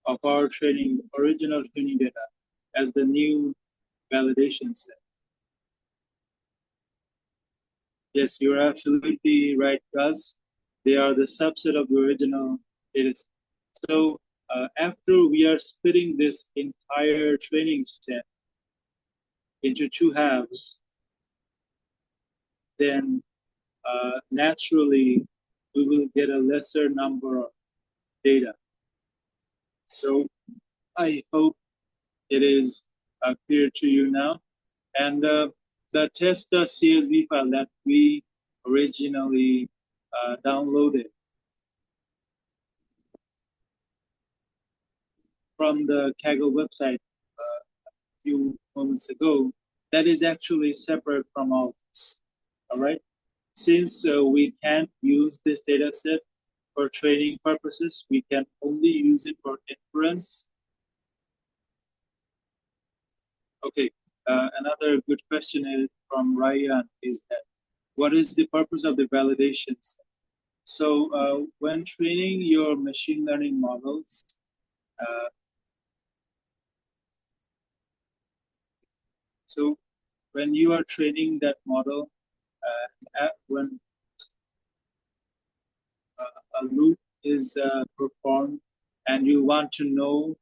C: of our original training data as the new validation set. Yes, you're absolutely right, Gus. They are the subset of the original data set. So after we are splitting this entire training set into 2 halves, then naturally we will get a lesser number of data. So I hope it is clear to you now. And the test.csv file that we originally downloaded from the Kaggle website a few moments ago, that is actually separate from all this, all right? Since we can't use this data set for training purposes, we can only use it for inference. Okay, another good question is from Ryan is that, what is the purpose of the validation set? So when training your machine learning models, So when you are training that model, when a loop is performed and you want to know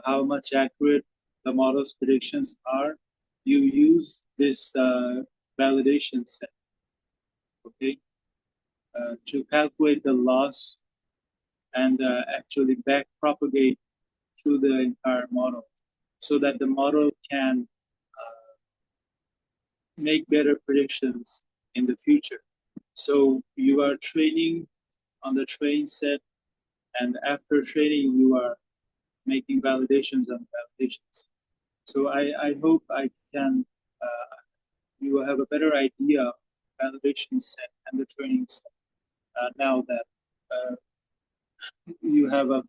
C: how much accurate the model's predictions are, you use this validation set, okay, to calculate the loss and actually back propagate through the entire model so that the model can make better predictions in the future. So you are training on the train set, and after training, you are making validations on validations. So I hope I can, you will have a better idea of validation set and the training set now that you have at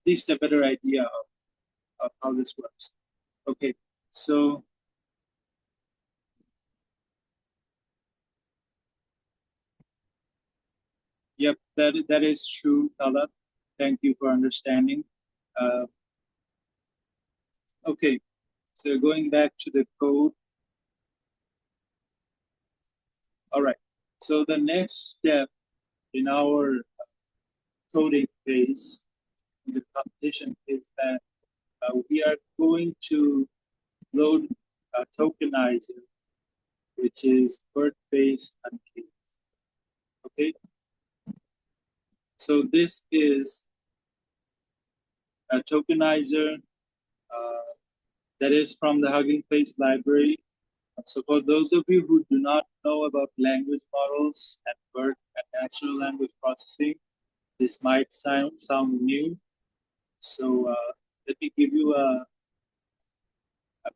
C: least a better idea of how this works. Okay, so yep, that is true, Talat. Thank you for understanding. Okay, so going back to the code. All right, so the next step in our coding phase in the competition is that we are going to load a tokenizer, which is birth-based uncase. Okay, so this is a tokenizer that is from the Hugging Face library. So for those of you who do not know about language models and BERT and natural language processing, this might sound new. So let me give you a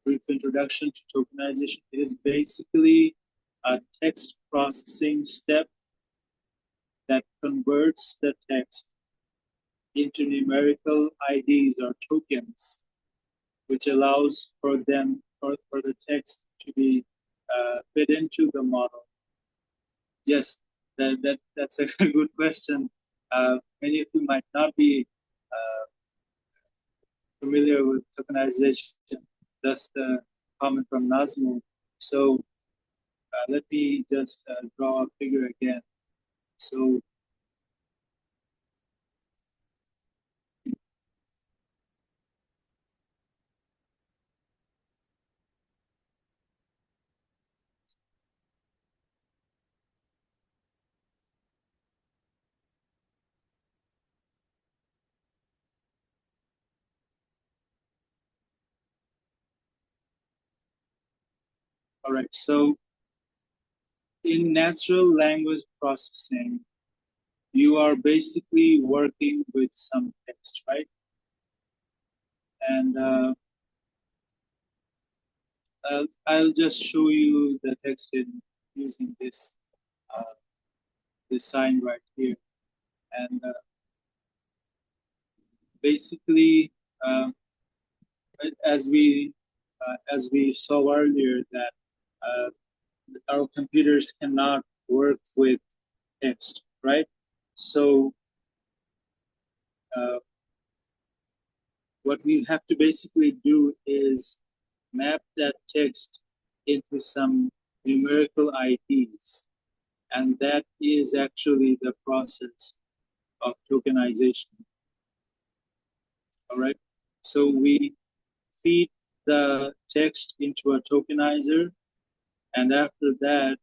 C: brief introduction to tokenization. It is basically a text processing step that converts the text into numerical IDs or tokens, which allows for the text to be fed into the model. Yes, that's a good question. Many of you might not be familiar with tokenization. That's the comment from Nazmul. So let me just draw a figure again. So all right, so in natural language processing, you are basically working with some text, right? And I'll just show you the text using this sign right here. And basically, as we saw earlier, that our computers cannot work with text, right? So what we have to basically do is map that text into some numerical IDs, and that is actually the process of tokenization. All right, so we feed the text into a tokenizer, and after that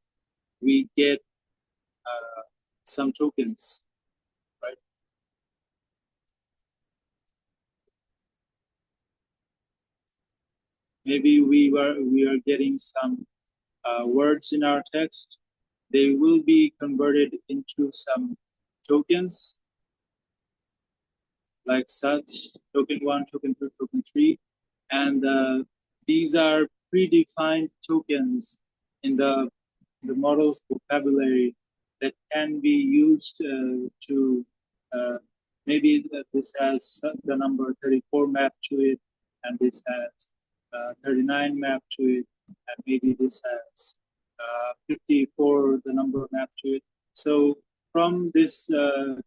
C: we get some tokens, right? Maybe we are getting some words in our text. They will be converted into some tokens, like such, token 1, token 2, token 3. And these are predefined tokens in the model's vocabulary that can be used to maybe this has the number 34 mapped to it, and this has 39 mapped to it, and maybe this has 54, the number mapped to it. So from this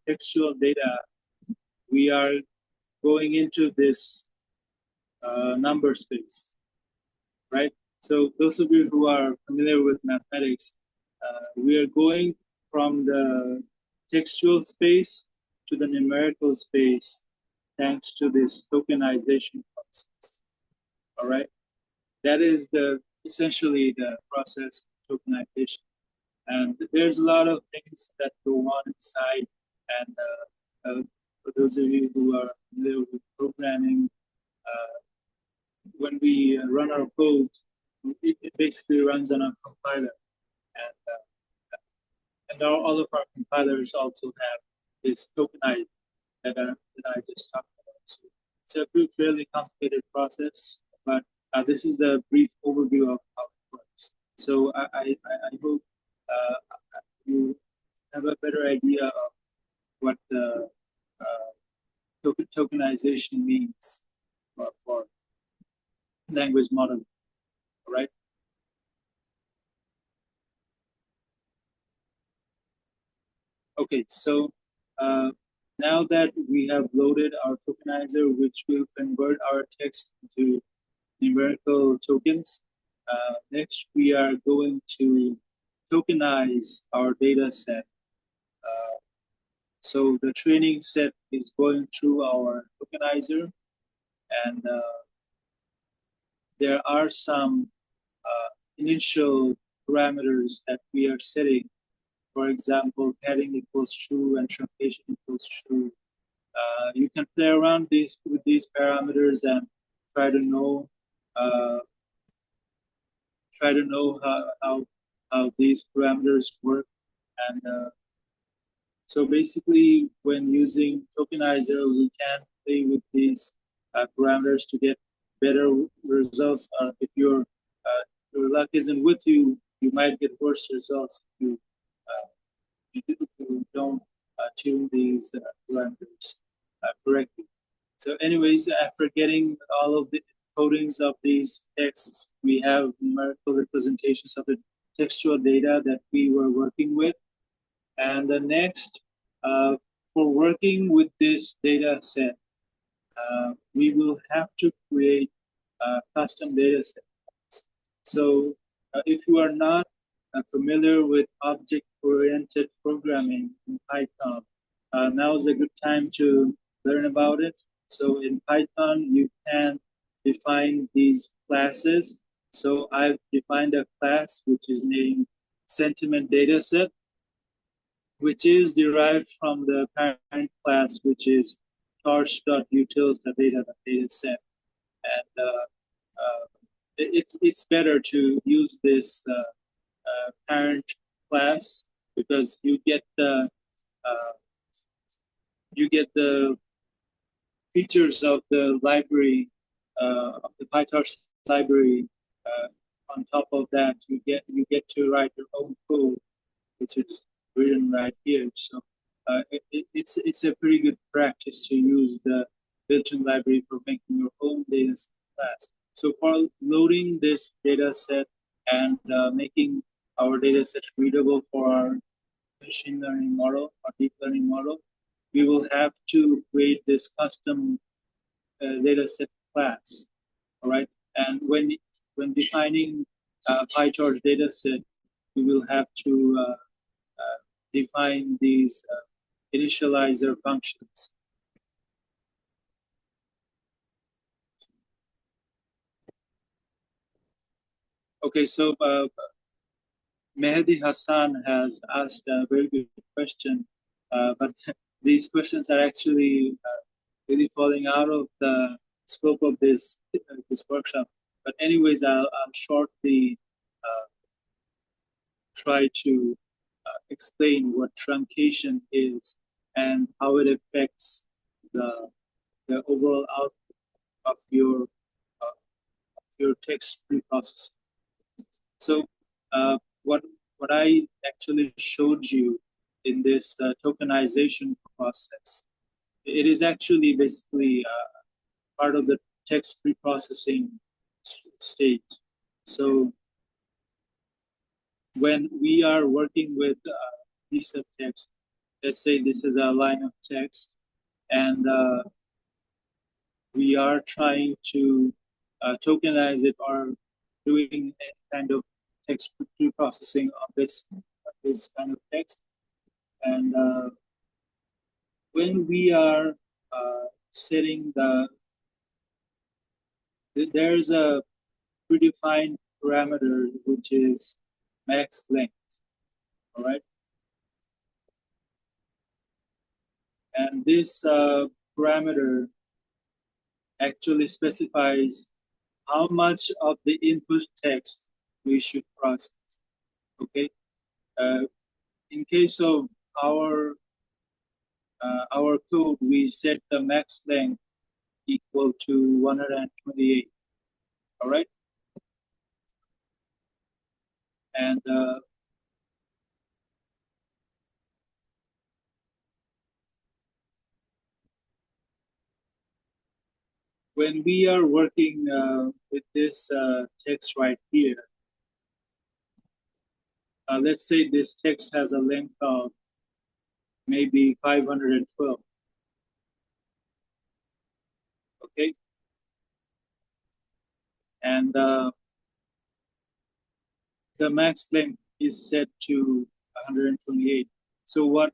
C: textual data, we are going into this number space. right? So those of you who are familiar with mathematics, we are going from the textual space to the numerical space thanks to this tokenization process, all right? That is essentially the process of tokenization. And there's a lot of things that go on inside. And for those of you who are familiar with programming, when we run our code, it basically runs on a compiler. And all of our compilers also have this tokenized that I just talked about. So it's a fairly complicated process, but this is the brief overview of how it works. So I hope you have a better idea of what the tokenization means for language modeling, all right? Okay, so now that we have loaded our tokenizer, which will convert our text into numerical tokens, next we are going to tokenize our data set. So the training set is going through our tokenizer, and there are some initial parameters that we are setting. For example, padding equals true and truncation equals true. You can play around with these parameters and try to know how these parameters work. And so basically, when using tokenizer, we can play with these parameters to get better results. If your luck isn't with you, you might get worse results if you don't tune these parameters correctly. So anyways, after getting all of the codings of these texts, we have numerical representations of the textual data that we were working with. And the next, for working with this data set, we will have to create custom data sets. So if you are not familiar with object-oriented programming in Python, now is a good time to learn about it. So in Python, you can define these classes. So I've defined a class which is named sentiment dataset, which is derived from the parent class, which is torch.utils.data.dataset. And it's better to use this parent class because you get the features of the library, of the PyTorch library. On top of that, you get to write your own code, which is written right here. So it's a pretty good practice to use the built-in library for making your own data set class. So for loading this data set and making our data set readable for our machine learning model or deep learning model, we will have to create this custom data set class, all right? And when defining PyTorch data set, we will have to define these initializer functions. Okay, so Mehdi Hassan has asked a very good question, but these questions are actually really falling out of the scope of this workshop. But anyways, I'll shortly try to explain what truncation is and how it affects the overall output of your text preprocessing. So what I actually showed you in this tokenization process, it is actually basically part of the text preprocessing state. So when we are working with a piece of text, let's say this is a line of text, and we are trying to tokenize it or doing any kind of text pre-processing of this kind of text. And when we are setting there's a predefined parameter which is max length, all right? And this parameter actually specifies how much of the input text we should process, okay? In case of our code, we set the max length equal to 128, all right? And when we are working with this text right here, let's say this text has a length of maybe 512, okay? And the max length is set to 128. So what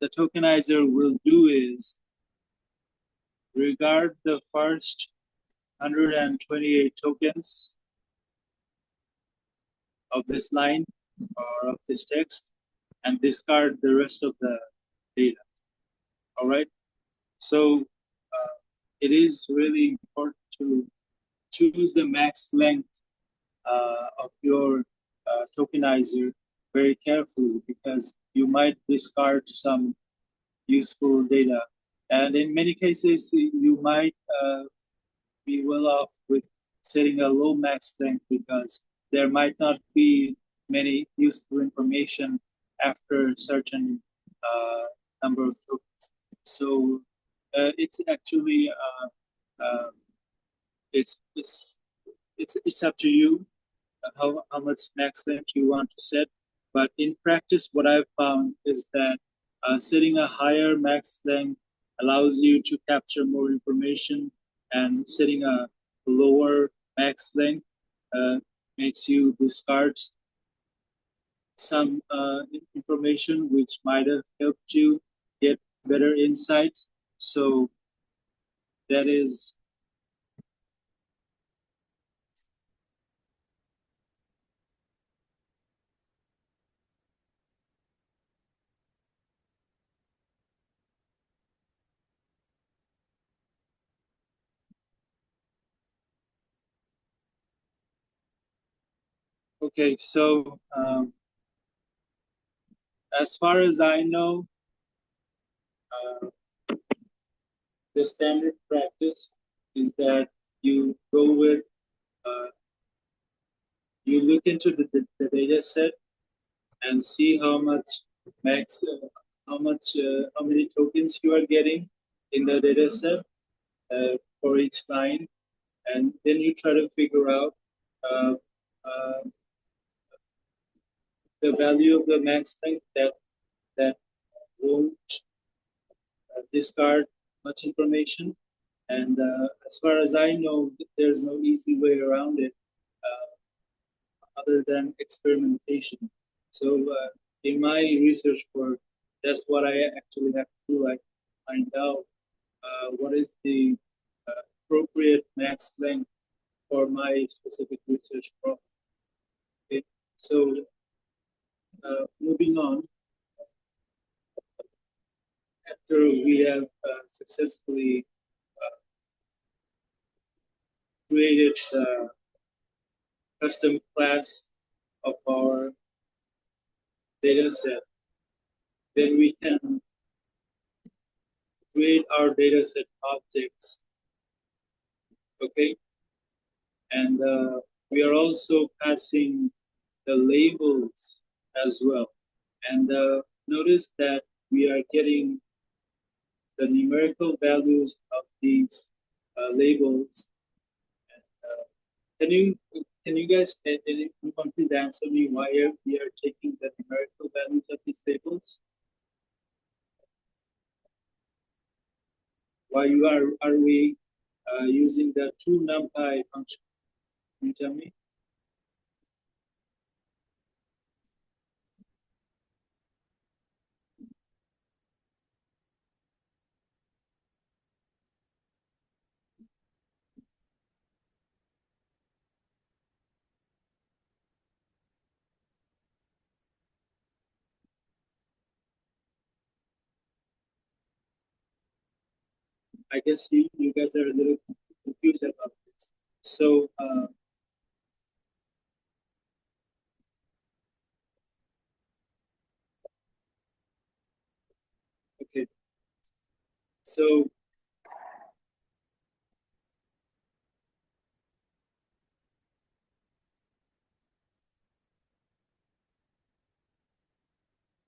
C: the tokenizer will do is regard the first 128 tokens of this line or of this text and discard the rest of the data, all right? So it is really important to choose the max length of your tokenizer very carefully because you might discard some useful data. And in many cases, you might be well off with setting a low max length because there might not be many useful information after a certain number of tokens. So it's actually it's up to you how much max length you want to set. But in practice, what I've found is that setting a higher max length allows you to capture more information, and setting a lower max length makes you discard some information which might have helped you get better insights. So that is okay. So as far as I know, the standard practice is that you go with, you look into the data set and see how much max, how many tokens you are getting in the data set for each line. And then you try to figure out uh, uh, the value of the max length that won't discard much information. And as far as I know, there's no easy way around it other than experimentation. So in my research work, that's what I actually have to do. I find out what is the appropriate max length for my specific research problem. Okay. So moving on, after we have successfully created the custom class of our data set, then we can create our data set objects, okay? And we are also passing the labels as well. And notice that we are getting the numerical values of these labels. And, can you guys, anyone please answer me why we are taking the numerical values of these labels? Why are we using the toNumPy function? Can you tell me? I guess you guys are a little confused about this. So, okay. So,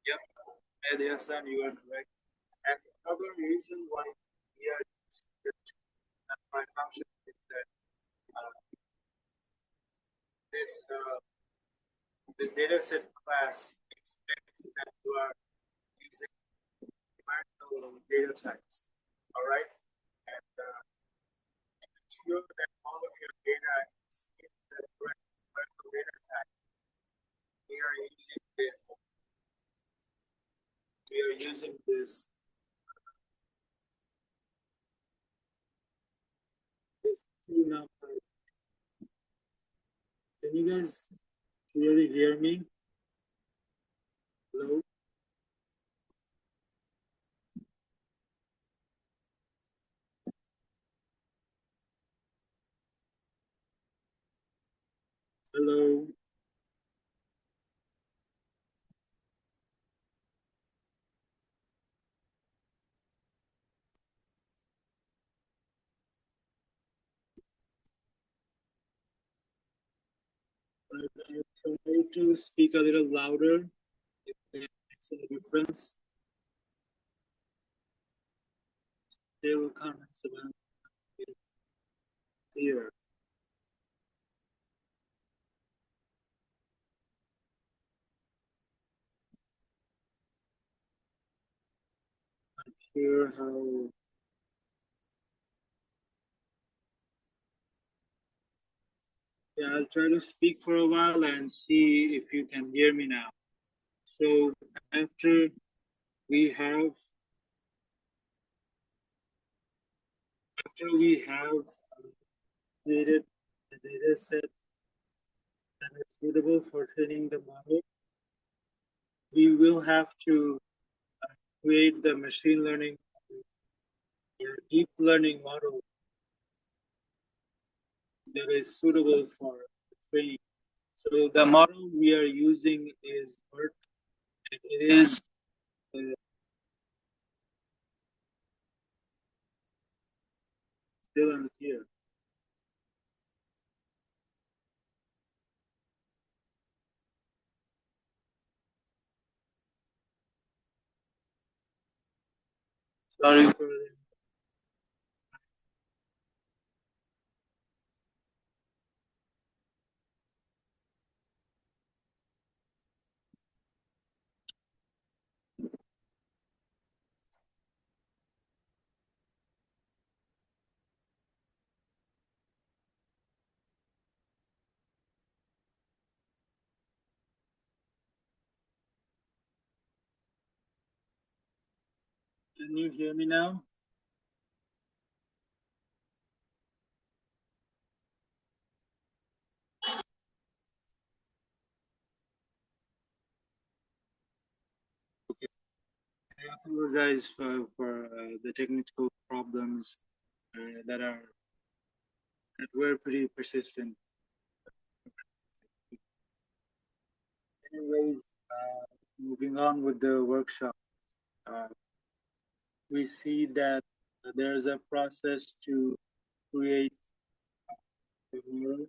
C: yep, Hassan, you are correct. And another reason why we are using my function is that this this data set class expects that you are using numerical data types. All right, and ensure that all of your data is in the correct numerical data type. We are using this two number. Can you guys clearly hear me? Hello? Hello? I try to speak a little louder if it makes any difference. Still comments about it here. Not sure how. Yeah, I'll try to speak for a while and see if you can hear me now. So after we have created the data set that is suitable for training the model, we will have to create the machine learning or deep learning model that is suitable for training. So the model we are using is BERT, and it is still unclear. Sorry for the Can you hear me now? Okay. I apologize for the technical problems that were pretty persistent. Anyways, moving on with the workshop, we see that there's a process to create the model.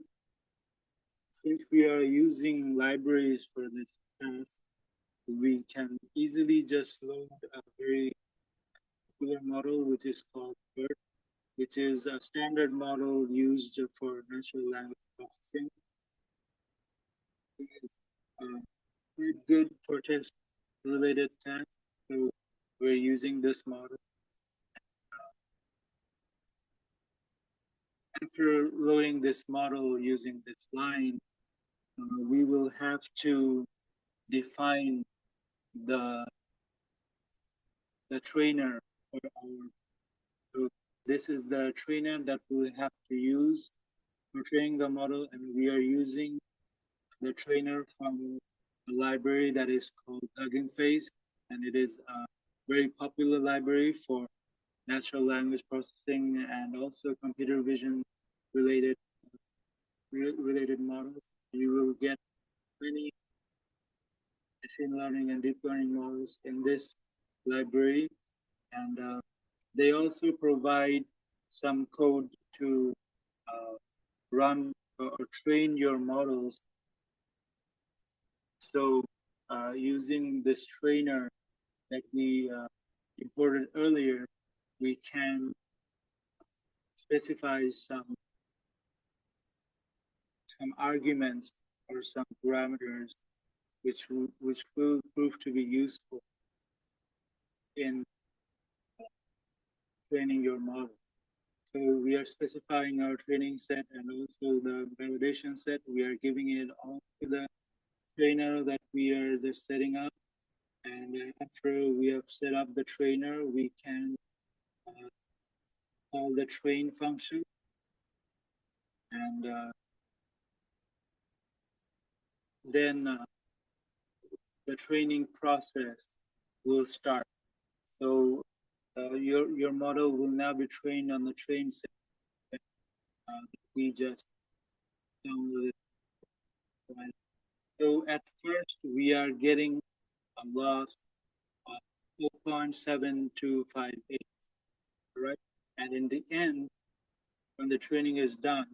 C: Since we are using libraries for this task, we can easily just load a very popular model, which is called BERT, which is a standard model used for natural language processing. It is quite good for test-related tasks, so we're using this model. After loading this model using this line, we will have to define the trainer for our. So this is the trainer that we'll have to use for training the model, and we are using the trainer from a library that is called Hugging Face, and it is a very popular library for natural language processing and also computer vision related models. You will get many machine learning and deep learning models in this library, and they also provide some code to run or train your models. So using this trainer that we imported earlier, we can specify some arguments or some parameters which will prove to be useful in training your model. So we are specifying our training set and also the validation set. We are giving it all to the trainer that we are just setting up. And after we have set up the trainer, we can call the train function. And then the training process will start. So your model will now be trained on the train set that we just downloaded. So at first we are getting a loss of 0.7258, right? And in the end, when the training is done,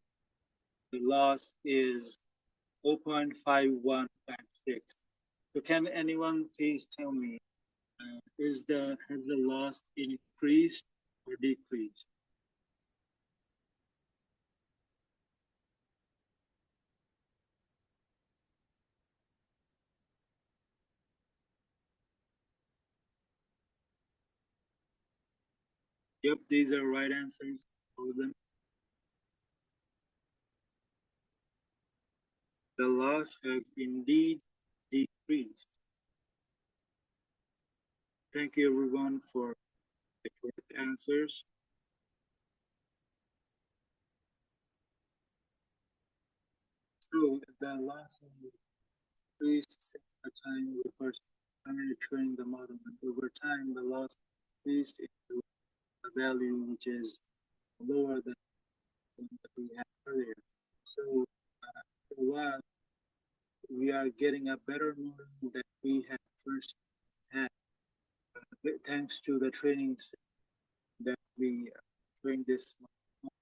C: the loss is 0.5156. So can anyone please tell me, has the loss increased or decreased? Yep, these are right answers, all of them. The loss has indeed decreased. Thank you everyone for the correct answers. So the loss has increased since the time we first started training the model, and over time the loss increased into a value which is lower than the one that we had earlier. So after a while, we are getting a better model than we had first had, thanks to the training that we trained this model.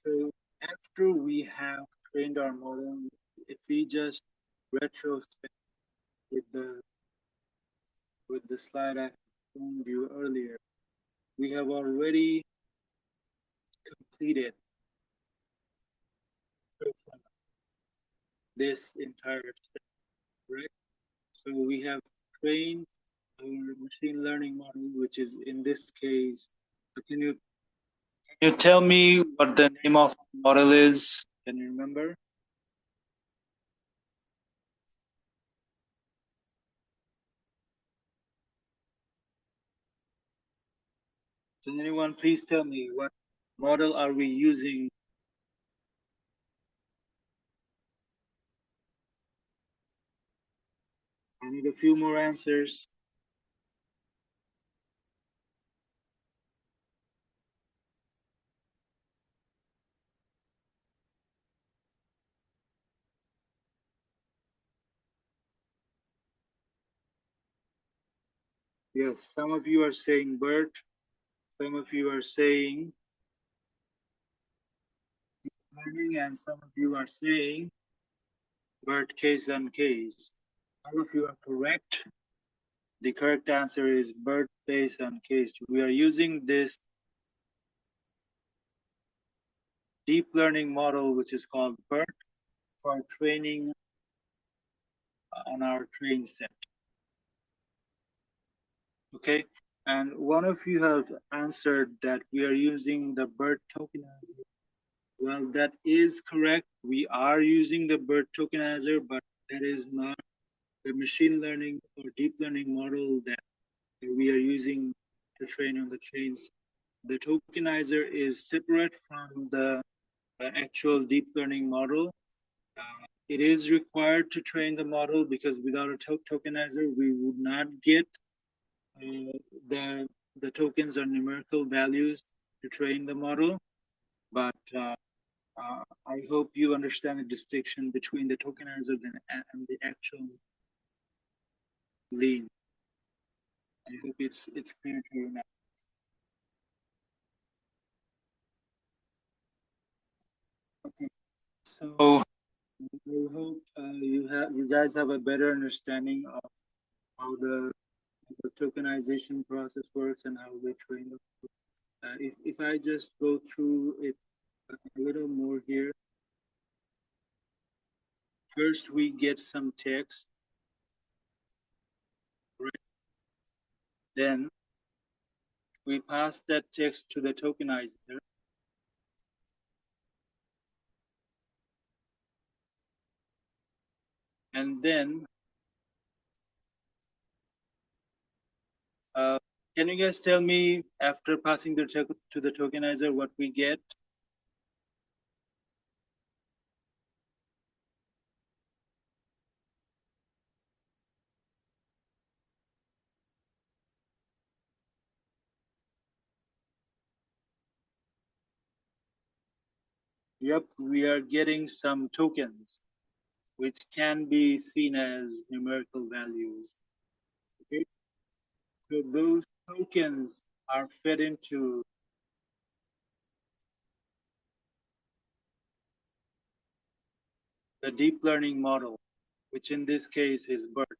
C: So after we have trained our model, if we just retrospect with the slide I showed you earlier, we have already completed this entire step, right? So we have trained our machine learning model, which is in this case, can you tell me what the name of the model is? Can you remember? Can anyone please tell me what model are we using? I need a few more answers. Yes, some of you are saying BERT, some of you are saying deep learning, and some of you are saying BERT case and case. All of you are correct. The correct answer is BERT case and case. We are using this deep learning model, which is called BERT, for training on our train set. Okay, and one of you have answered that we are using the BERT tokenizer. Well, that is correct. We are using the BERT tokenizer, but that is not the machine learning or deep learning model that we are using to train on the trains. The tokenizer is separate from the actual deep learning model. It is required to train the model because without a tokenizer, we would not get the the tokens are numerical values to train the model, but I hope you understand the distinction between the tokenizer and the actual lien. I hope it's clear to you now. Okay, so I hope you guys have a better understanding of how the tokenization process works and how we train them. If I just go through it a little more here, first we get some text, right? Then we pass that text to the tokenizer. And then, can you guys tell me after passing the check to the tokenizer what we get? Yep, we are getting some tokens, which can be seen as numerical values. Okay, so those tokens are fed into the deep learning model, which in this case is BERT.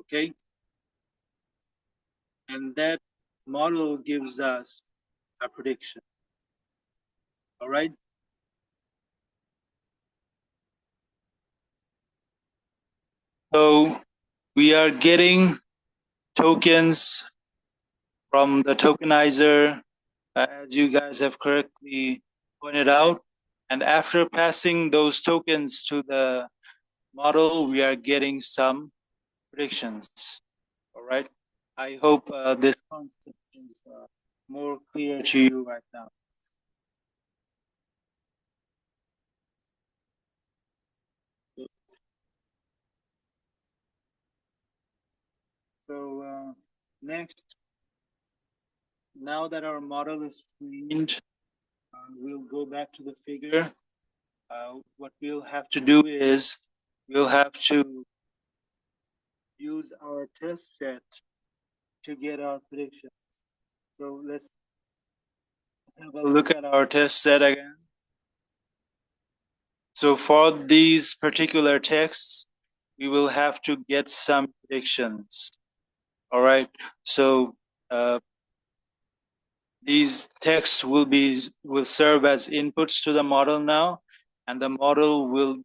C: Okay, and that model gives us a prediction. All right. So we are getting tokens from the tokenizer, as you guys have correctly pointed out. And after passing those tokens to the model, we are getting some predictions. All right. I hope this concept is more clear to you right now. So next, now that our model is trained, we'll go back to the figure. What we'll have to do is we'll have to use our test set to get our prediction. So let's have a look at our test set again. So for these particular texts, we will have to get some predictions. All right. So these texts will serve as inputs to the model now, and the model will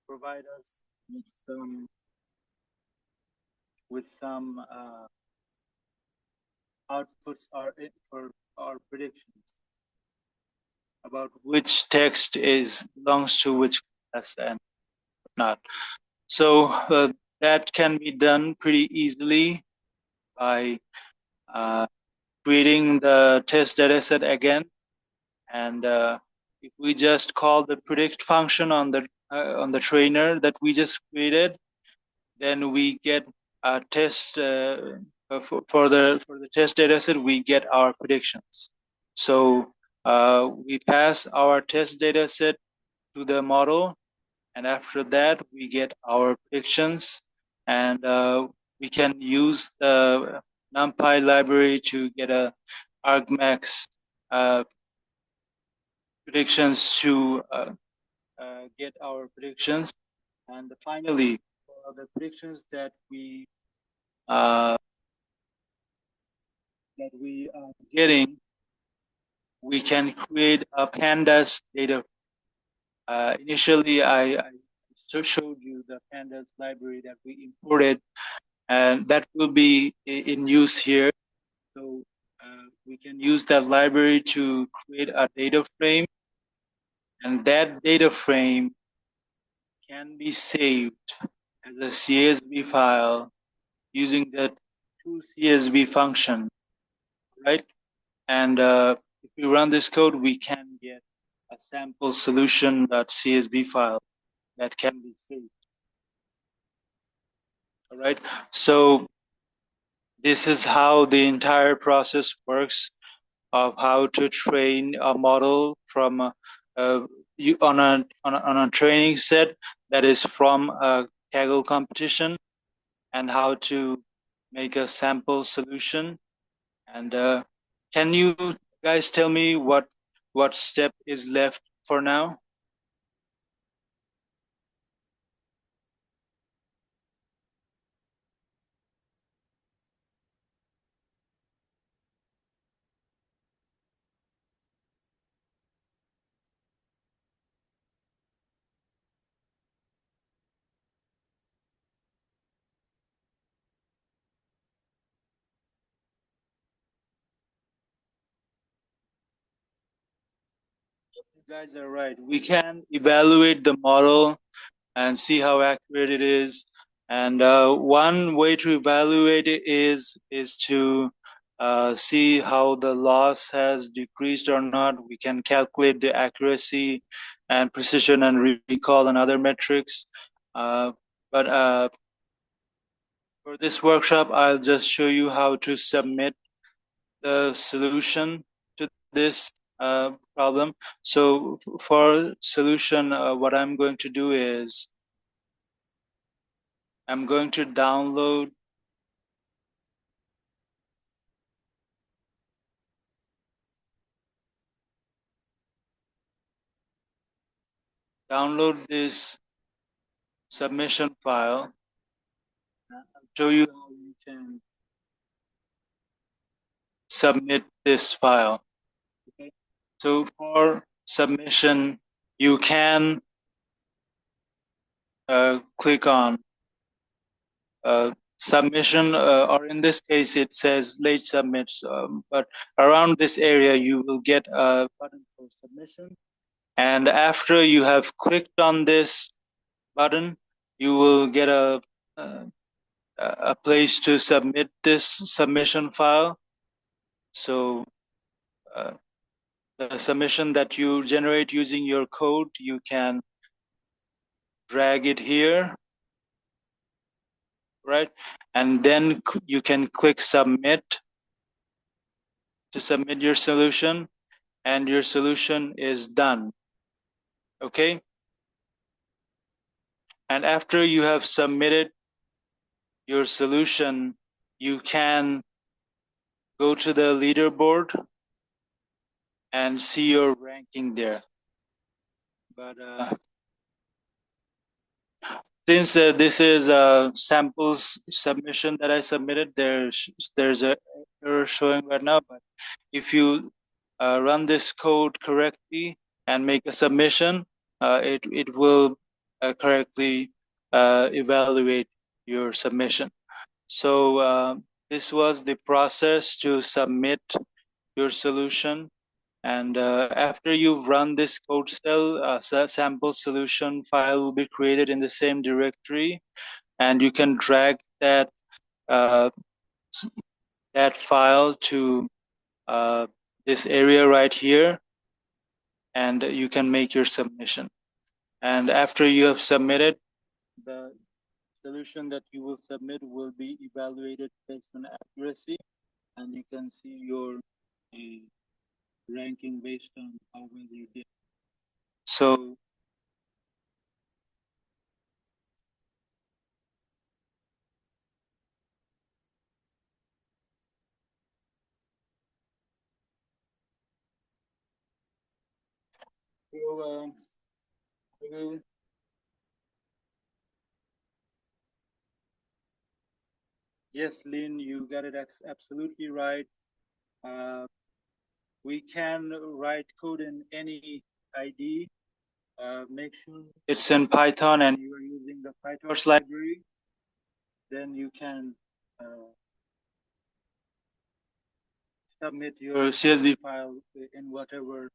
C: provide us with some outputs for our predictions about which text belongs to which class and not. So that can be done pretty easily by creating the test dataset again, and if we just call the predict function on the trainer that we just created, then we get a test for the test dataset. We get our predictions. So we pass our test dataset to the model, and after that we get our predictions, and we can use the NumPy library to get a argmax predictions to get our predictions. And finally, for the predictions that we are getting, we can create a pandas data. Initially, I showed you the pandas library that we imported, and that will be in use here. So we can use that library to create a data frame, and that data frame can be saved as a CSV file using the toCSV function, right? And if we run this code, we can get a sample solution.csv file that can be saved. All right. So this is how the entire process works of how to train a model from you on a training set that is from a Kaggle competition, and how to make a sample solution. And can you guys tell me what step is left for now? You guys are right. We can evaluate the model and see how accurate it is. And one way to evaluate it is to see how the loss has decreased or not. We can calculate the accuracy and precision and recall and other metrics. But for this workshop, I'll just show you how to submit the solution to this problem. So for solution, what I'm going to do is I'm going to download this submission file. I'll show you how you can submit this file. Okay. So for submission, you can click on submission, or in this case, it says late submits. But around this area, you will get a button for submission. And after you have clicked on this button, you will get a place to submit this submission file. So the submission that you generate using your code, you can drag it here, right? And then you can click submit to submit your solution, and your solution is done. Okay? And after you have submitted your solution, you can go to the leaderboard and see your ranking there. But since this is a samples submission that I submitted, there's a error showing right now. But if you run this code correctly and make a submission, it will correctly evaluate your submission. So this was the process to submit your solution. And after you've run this code cell, a sample solution file will be created in the same directory, and you can drag that that file to this area right here, and you can make your submission. And after you have submitted, the solution that you will submit will be evaluated based on accuracy, and you can see your ranking based on how well you did. So yes, Lynn, you got it absolutely right. We can write code in any ID. Make sure it's in Python and you are using the PyTorch library. Then you can submit your CSV file in whatever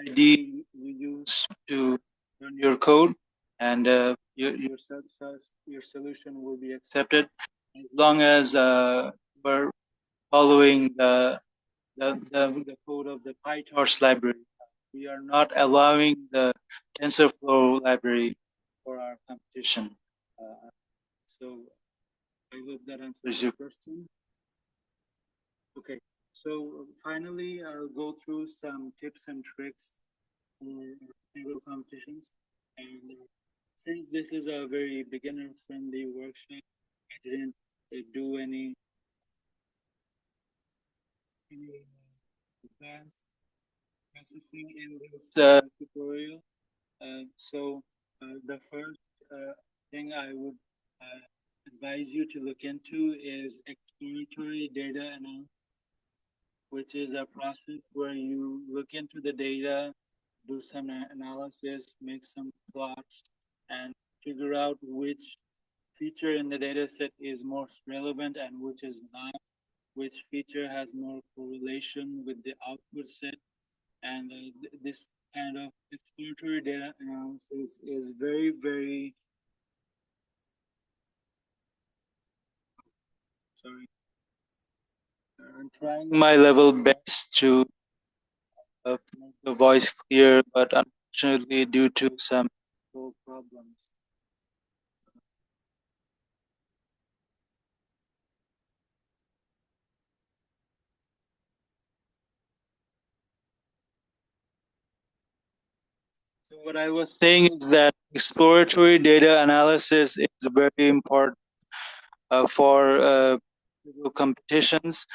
C: ID you use to run your code, and your solution will be accepted as long as we're following the code of the PyTorch library. We are not allowing the TensorFlow library for our competition. So I hope that answers your question. Okay, so finally, I'll go through some tips and tricks for single competitions. And since this is a very beginner-friendly workshop, I didn't do any advanced processing in this tutorial. So the first thing I would advise you to look into is exploratory data analysis, which is a process where you look into the data, do some analysis, make some plots, and figure out which feature in the data set is most relevant and which is not, which feature has more correlation with the output set. And this kind of exploratory data analysis is very, very, sorry, I'm trying my level best to make the voice clear, but unfortunately due to some problems. So what I was saying is that exploratory data analysis is very important for competitions.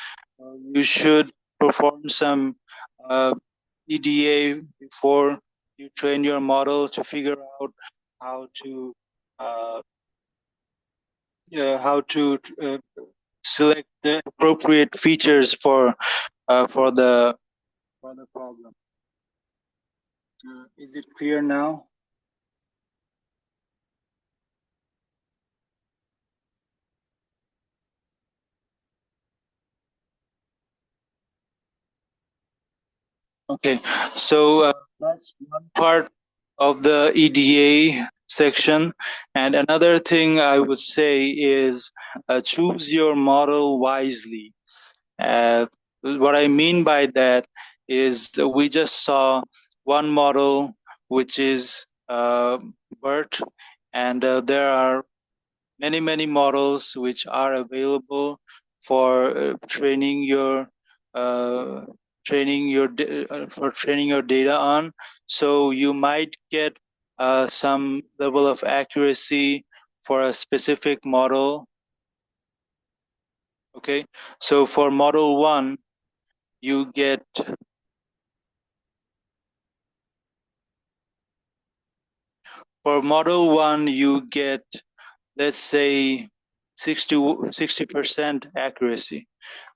C: You should perform some EDA before you train your model to figure out how to select the appropriate features for the problem. Is it clear now? Okay, so that's one part of the EDA section. And another thing I would say is choose your model wisely. What I mean by that is we just saw one model, which is BERT, and there are many models which are available for training your data on. So you might get some level of accuracy for a specific model. Okay, so for model 1 you get let's say 60% accuracy.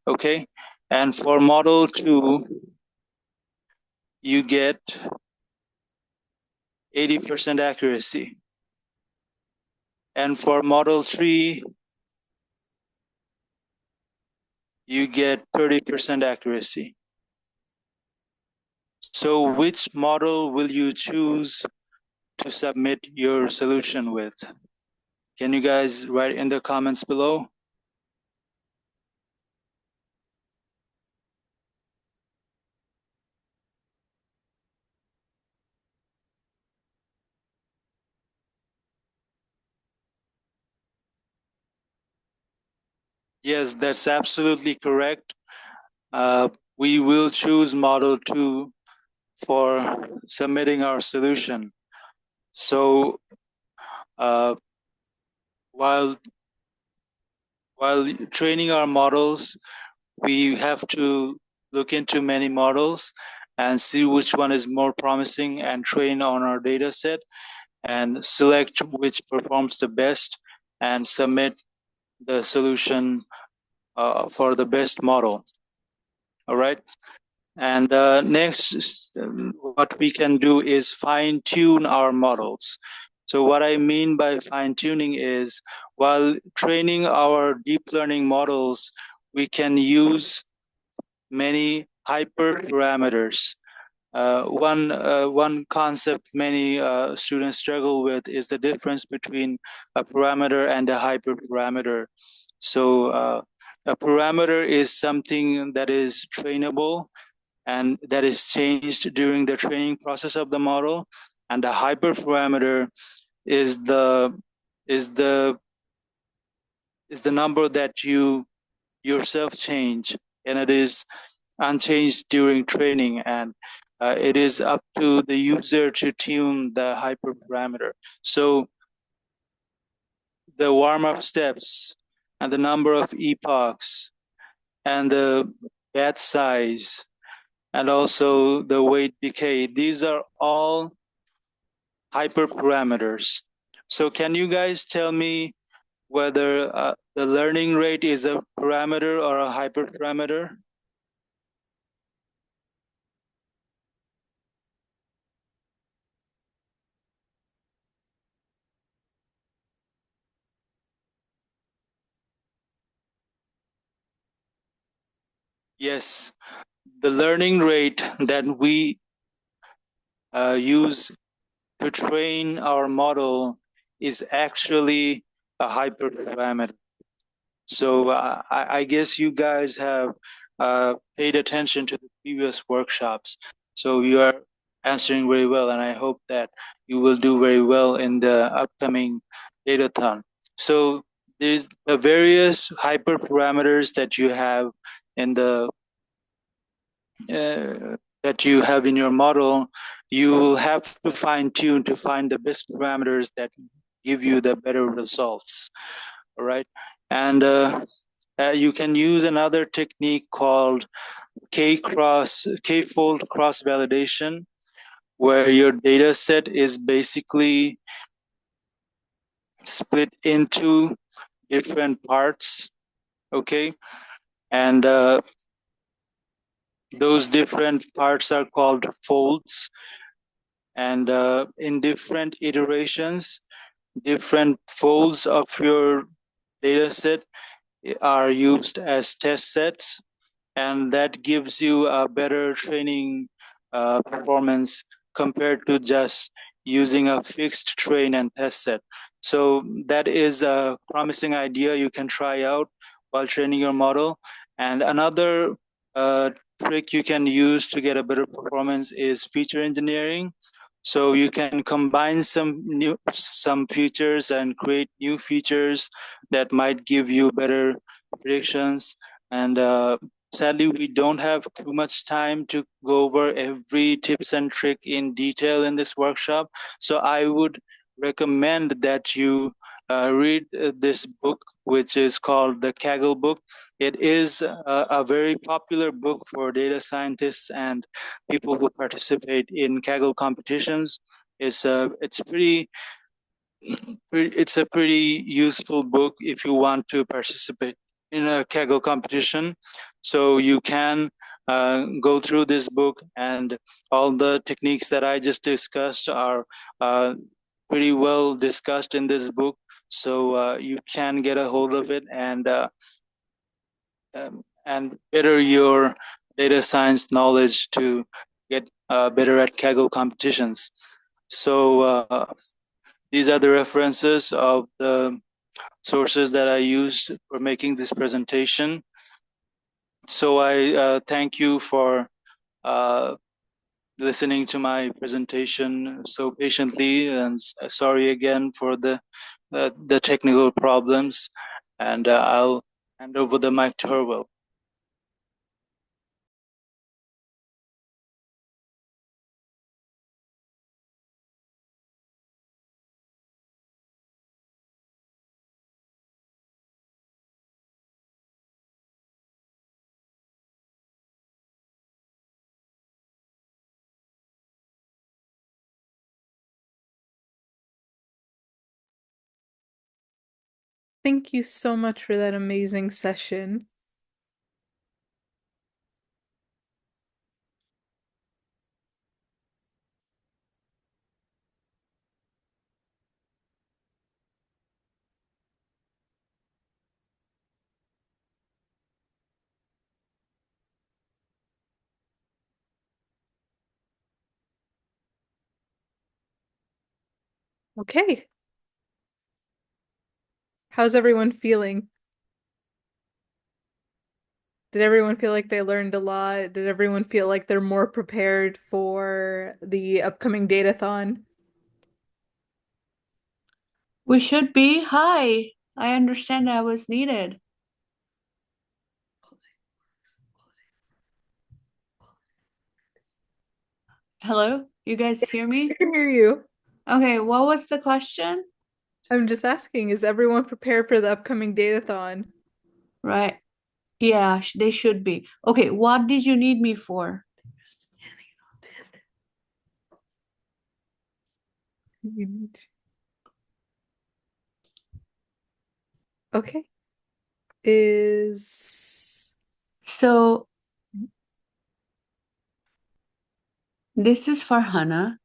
C: Okay, and for model 2 you get 80% accuracy, and for model 3 you get 30% accuracy. So which model will you choose to submit your solution with? Can you guys write in the comments below? Yes, that's absolutely correct. We will choose model 2 for submitting our solution. So while training our models, we have to look into many models and see which one is more promising and train on our data set and select which performs the best and submit the solution for the best model. All right. And next, what we can do is fine tune our models. So what I mean by fine tuning is while training our deep learning models, we can use many hyperparameters. One concept many students struggle with is the difference between a parameter and a hyperparameter. So a parameter is something that is trainable and that is changed during the training process of the model, and a hyperparameter is the is the number that you yourself change, and it is unchanged during training, and it is up to the user to tune the hyperparameter. So the warm-up steps and the number of epochs and the batch size and also the weight decay, these are all hyperparameters. So can you guys tell me whether the learning rate is a parameter or a hyperparameter? Yes, the learning rate that we use to train our model is actually a hyperparameter. So I guess you guys have paid attention to the previous workshops. So you are answering very well, and I hope that you will do very well in the upcoming Datathon. So there's the various hyperparameters that you have in the that you have in your model. You will have to fine tune to find the best parameters that give you the better results. All right, and you can use another technique called k-fold cross validation, where your data set is basically split into different parts. Okay, and those different parts are called folds, and in different iterations, different folds of your data set are used as test sets, and that gives you a better training performance compared to just using a fixed train and test set. So that is a promising idea you can try out while training your model. And another trick you can use to get a better performance is feature engineering. So you can combine some features and create new features that might give you better predictions. And sadly, we don't have too much time to go over every tips and trick in detail in this workshop. So I would recommend that you read this book, which is called the Kaggle book. It is a very popular book for data scientists and people who participate in Kaggle competitions. It's it's a pretty useful book if you want to participate in a Kaggle competition. So you can go through this book, and all the techniques that I just discussed are pretty well discussed in this book. So you can get a hold of it and better your data science knowledge to get better at Kaggle competitions. So these are the references of the sources that I used for making this presentation. So I thank you for listening to my presentation so patiently, and sorry again for the technical problems. And I'll hand over the mic to Herwell.
B: Thank you so much for that amazing session. Okay. How's everyone feeling? Did everyone feel like they learned a lot? Did everyone feel like they're more prepared for the upcoming Datathon?
A: We should be. Hi. I understand I was needed. Hello? You guys hear me?
B: I can hear you.
A: Okay, what was the question?
B: I'm just asking, is everyone prepared for the upcoming Datathon?
A: Right. Yeah, they should be. Okay, what did you need me for?
B: Okay. Is
A: So this is for Hannah.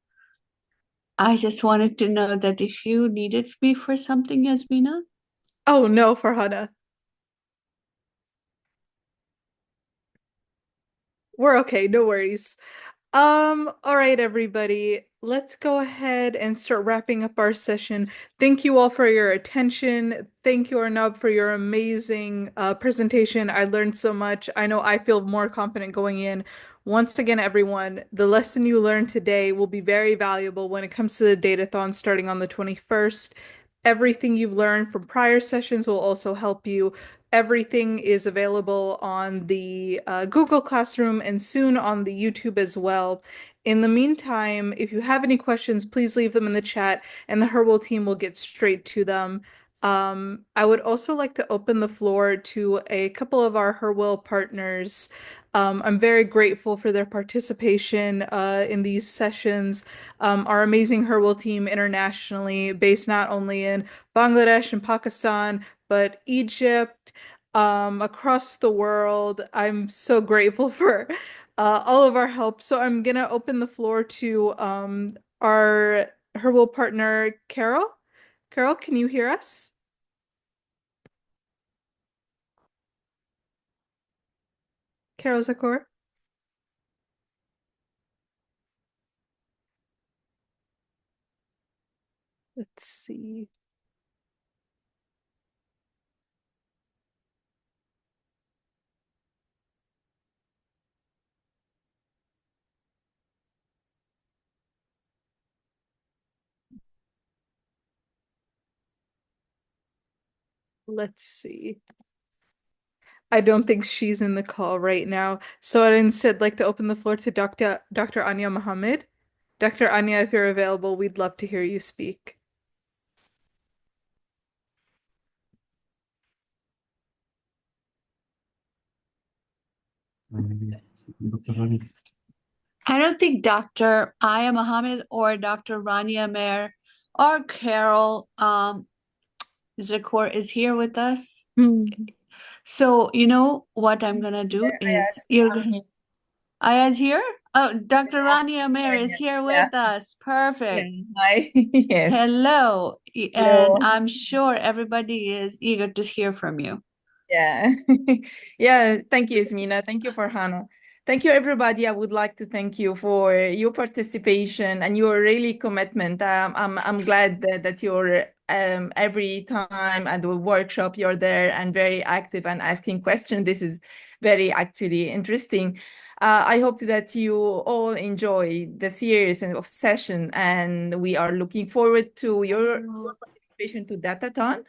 A: I just wanted to know that if you needed me for something, Yasmina.
B: Oh no, Farhana. We're okay, no worries. All right, everybody, let's go ahead and start wrapping up our session. Thank you all for your attention. Thank you, Arnob, for your amazing presentation. I learned so much. I know I feel more confident going in. Once again, everyone, the lesson you learned today will be very valuable when it comes to the Datathon starting on the 21st. Everything you've learned from prior sessions will also help you. Everything is available on the Google Classroom and soon on the YouTube as well. In the meantime, if you have any questions, please leave them in the chat and the Herbal team will get straight to them. I would also like to open the floor to a couple of our Herwell partners. I'm very grateful for their participation in these sessions. Our amazing Herwell team internationally, based not only in Bangladesh and Pakistan, but Egypt, across the world. I'm so grateful for all of our help. So I'm gonna open the floor to our Herwell partner, Carol. Carol, can you hear us? Carol Zakor? Let's see. Let's see. I don't think she's in the call right now. So I'd instead like to open the floor to Dr. Anya Mohammed. Dr. Anya, if you're available, we'd love to hear you speak.
A: I don't think Dr. Aya Mohammed or Dr. Rania Mer or Carol Zakor is here with us. So you know what I'm gonna do is Aya's here? Oh, Dr. Rania Mer is here
F: Yeah,
A: with us.
F: yeah.
A: Perfect.
F: Hi. Yes.
A: Hello. And
F: Hello.
A: I'm sure everybody is eager to hear from you.
F: Yeah. Yeah. Thank you, Ismina. Thank you, Farhana. Thank you, everybody. I would like to thank you for your participation and your really commitment. I'm glad that you're every time at the workshop you're there and very active and asking questions. This is very actually interesting. I hope that you all enjoy the series of session, and we are looking forward to your participation to Datathon.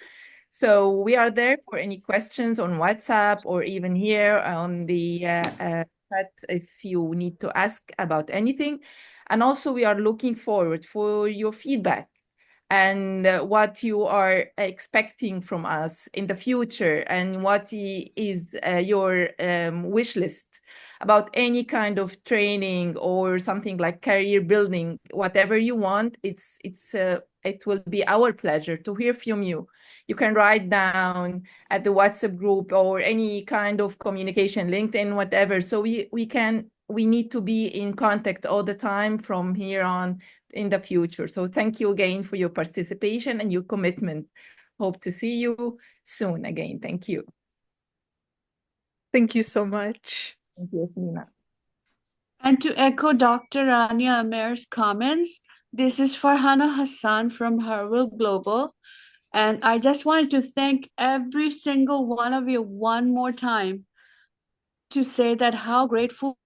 F: So we are there for any questions on WhatsApp or even here on the chat if you need to ask about anything. And also we are looking forward for your feedback and what you are expecting from us in the future and what is your wish list about any kind of training or something like career building, whatever you want. It will be our pleasure to hear from you. You can write down at the WhatsApp group or any kind of communication, LinkedIn, whatever. So we need to be in contact all the time from here on in the future. So thank you again for your participation and your commitment. Hope to see you soon again. Thank you.
B: Thank you so much.
F: Thank you, Nina.
A: And to echo Dr. Rania Amer's comments, this is Farhana Hassan from Harvard Global. And I just wanted to thank every single one of you one more time to say that how grateful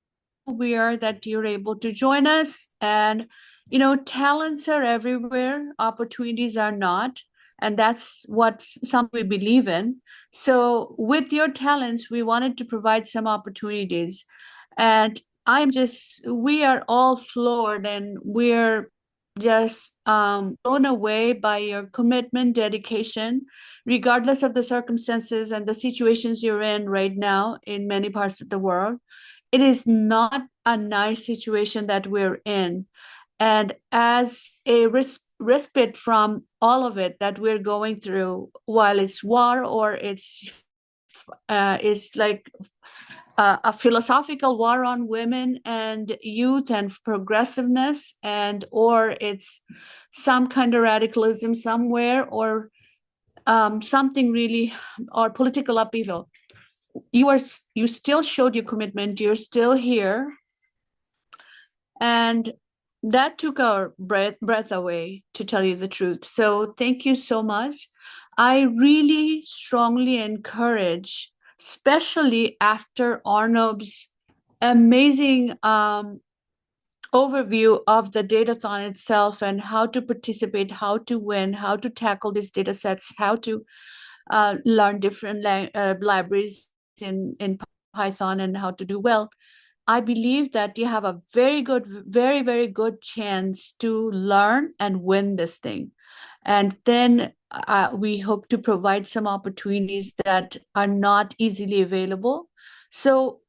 A: we are that you're able to join us. And, you know, talents are everywhere, opportunities are not. and that's what some we believe in. So with your talents, we wanted to provide some opportunities. And we are all floored, and we're just blown away by your commitment, dedication, regardless of the circumstances and the situations you're in right now in many parts of the world. It is not a nice situation that we're in. And as a respite from all of it that we're going through, while it's war or it's like a philosophical war on women and youth and progressiveness, and or it's some kind of radicalism somewhere, or something really, or political upheaval, you still showed your commitment, you're still here, and that took our breath away, to tell you the truth. So thank you so much. I really strongly encourage, especially after Arnob's amazing overview of the Datathon itself and how to participate, how to win, how to tackle these data sets, how to learn different libraries in Python, and how to do well. I believe that you have a very, very good chance to learn and win this thing. And then we hope to provide some opportunities that are not easily available. So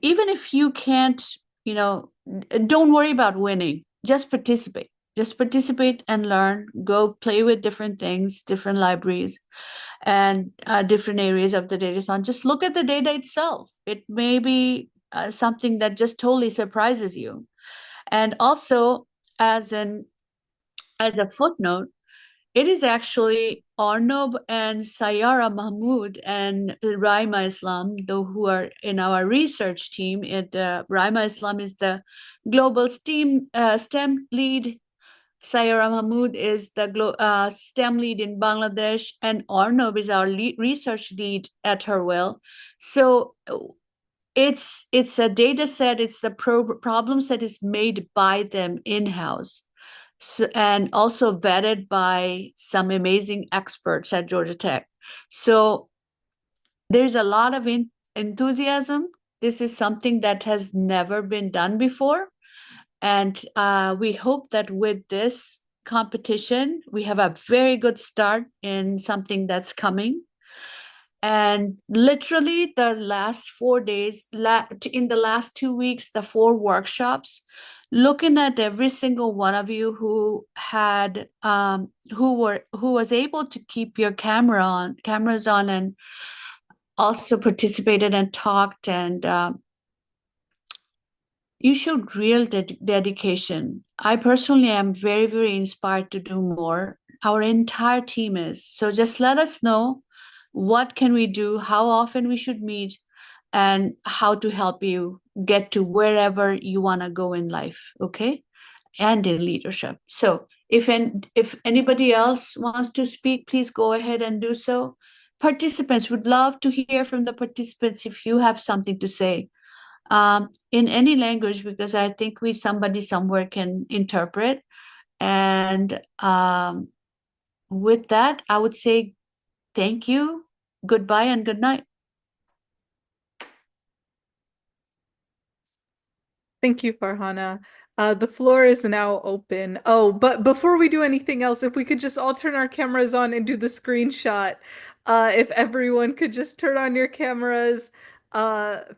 A: even if you can't, don't worry about winning. Just participate. Just participate and learn. Go play with different things, different libraries, and different areas of the datathon. Just look at the data itself. It may be something that just totally surprises you. And also, as a footnote, it is actually Arnob and Sayara Mahmood and Raima Islam, though, who are in our research team. Raima Islam is the global STEM lead. Sayara Mahmood is the STEM lead in Bangladesh, and Arnob is our research lead at Harwell. So it's a data set. It's the problem set is made by them in-house. So, and also vetted by some amazing experts at Georgia Tech. So there's a lot of enthusiasm. This is something that has never been done before. And we hope that with this competition, we have a very good start in something that's coming. And literally the last 4 days, in the last 2 weeks, the 4 workshops, looking at every single one of you who had who was able to keep your cameras on, and also participated and talked, and you showed real dedication. I personally am very, very inspired to do more. Our entire team is. So just let us know what can we do, how often we should meet, and how to help you get to wherever you want to go in life, okay? And in leadership. So if anybody else wants to speak, please go ahead and do so. Participants, would love to hear from the participants if you have something to say in any language, because I think somebody somewhere can interpret. And with that, I would say thank you, goodbye, and good night.
B: Thank you, Farhana. The floor is now open. Oh, but before we do anything else, if we could just all turn our cameras on and do the screenshot. If everyone could just turn on your cameras,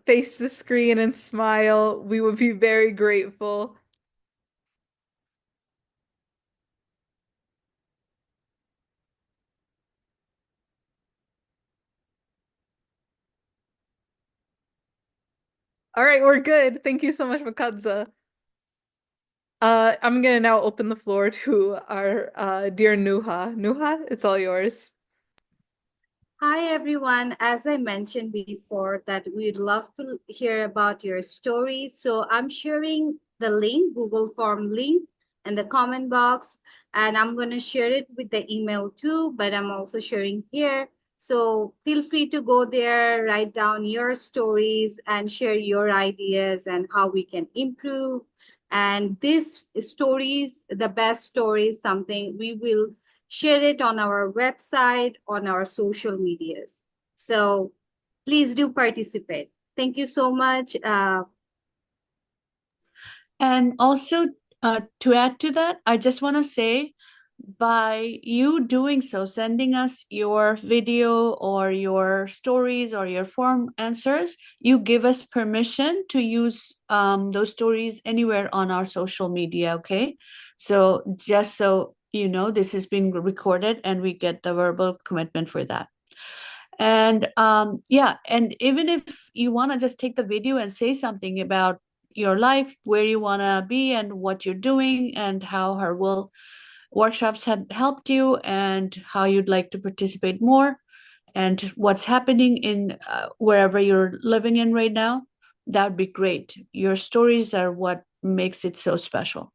B: face the screen and smile, we would be very grateful. All right, we're good. Thank you so much, Makadza. I'm gonna now open the floor to our dear Nuha. Nuha, it's all yours.
D: Hi everyone. As I mentioned before, that we'd love to hear about your stories. So I'm sharing the link, Google Form link, in the comment box, and I'm going to share it with the email too, but I'm also sharing here. So feel free to go there, write down your stories and share your ideas and how we can improve. And these stories, the best stories, something we will share it on our website, on our social medias. So please do participate. Thank you so much.
A: And also, to add to that, I just want to say, by you doing so, sending us your video or your stories or your form answers, you give us permission to use those stories anywhere on our social media, okay? So just so you know, this is being recorded and we get the verbal commitment for that. And yeah, and even if you want to just take the video and say something about your life, where you want to be and what you're doing and how her will workshops had helped you and how you'd like to participate more and what's happening in wherever you're living in right now, that would be great. Your stories are what makes it so special.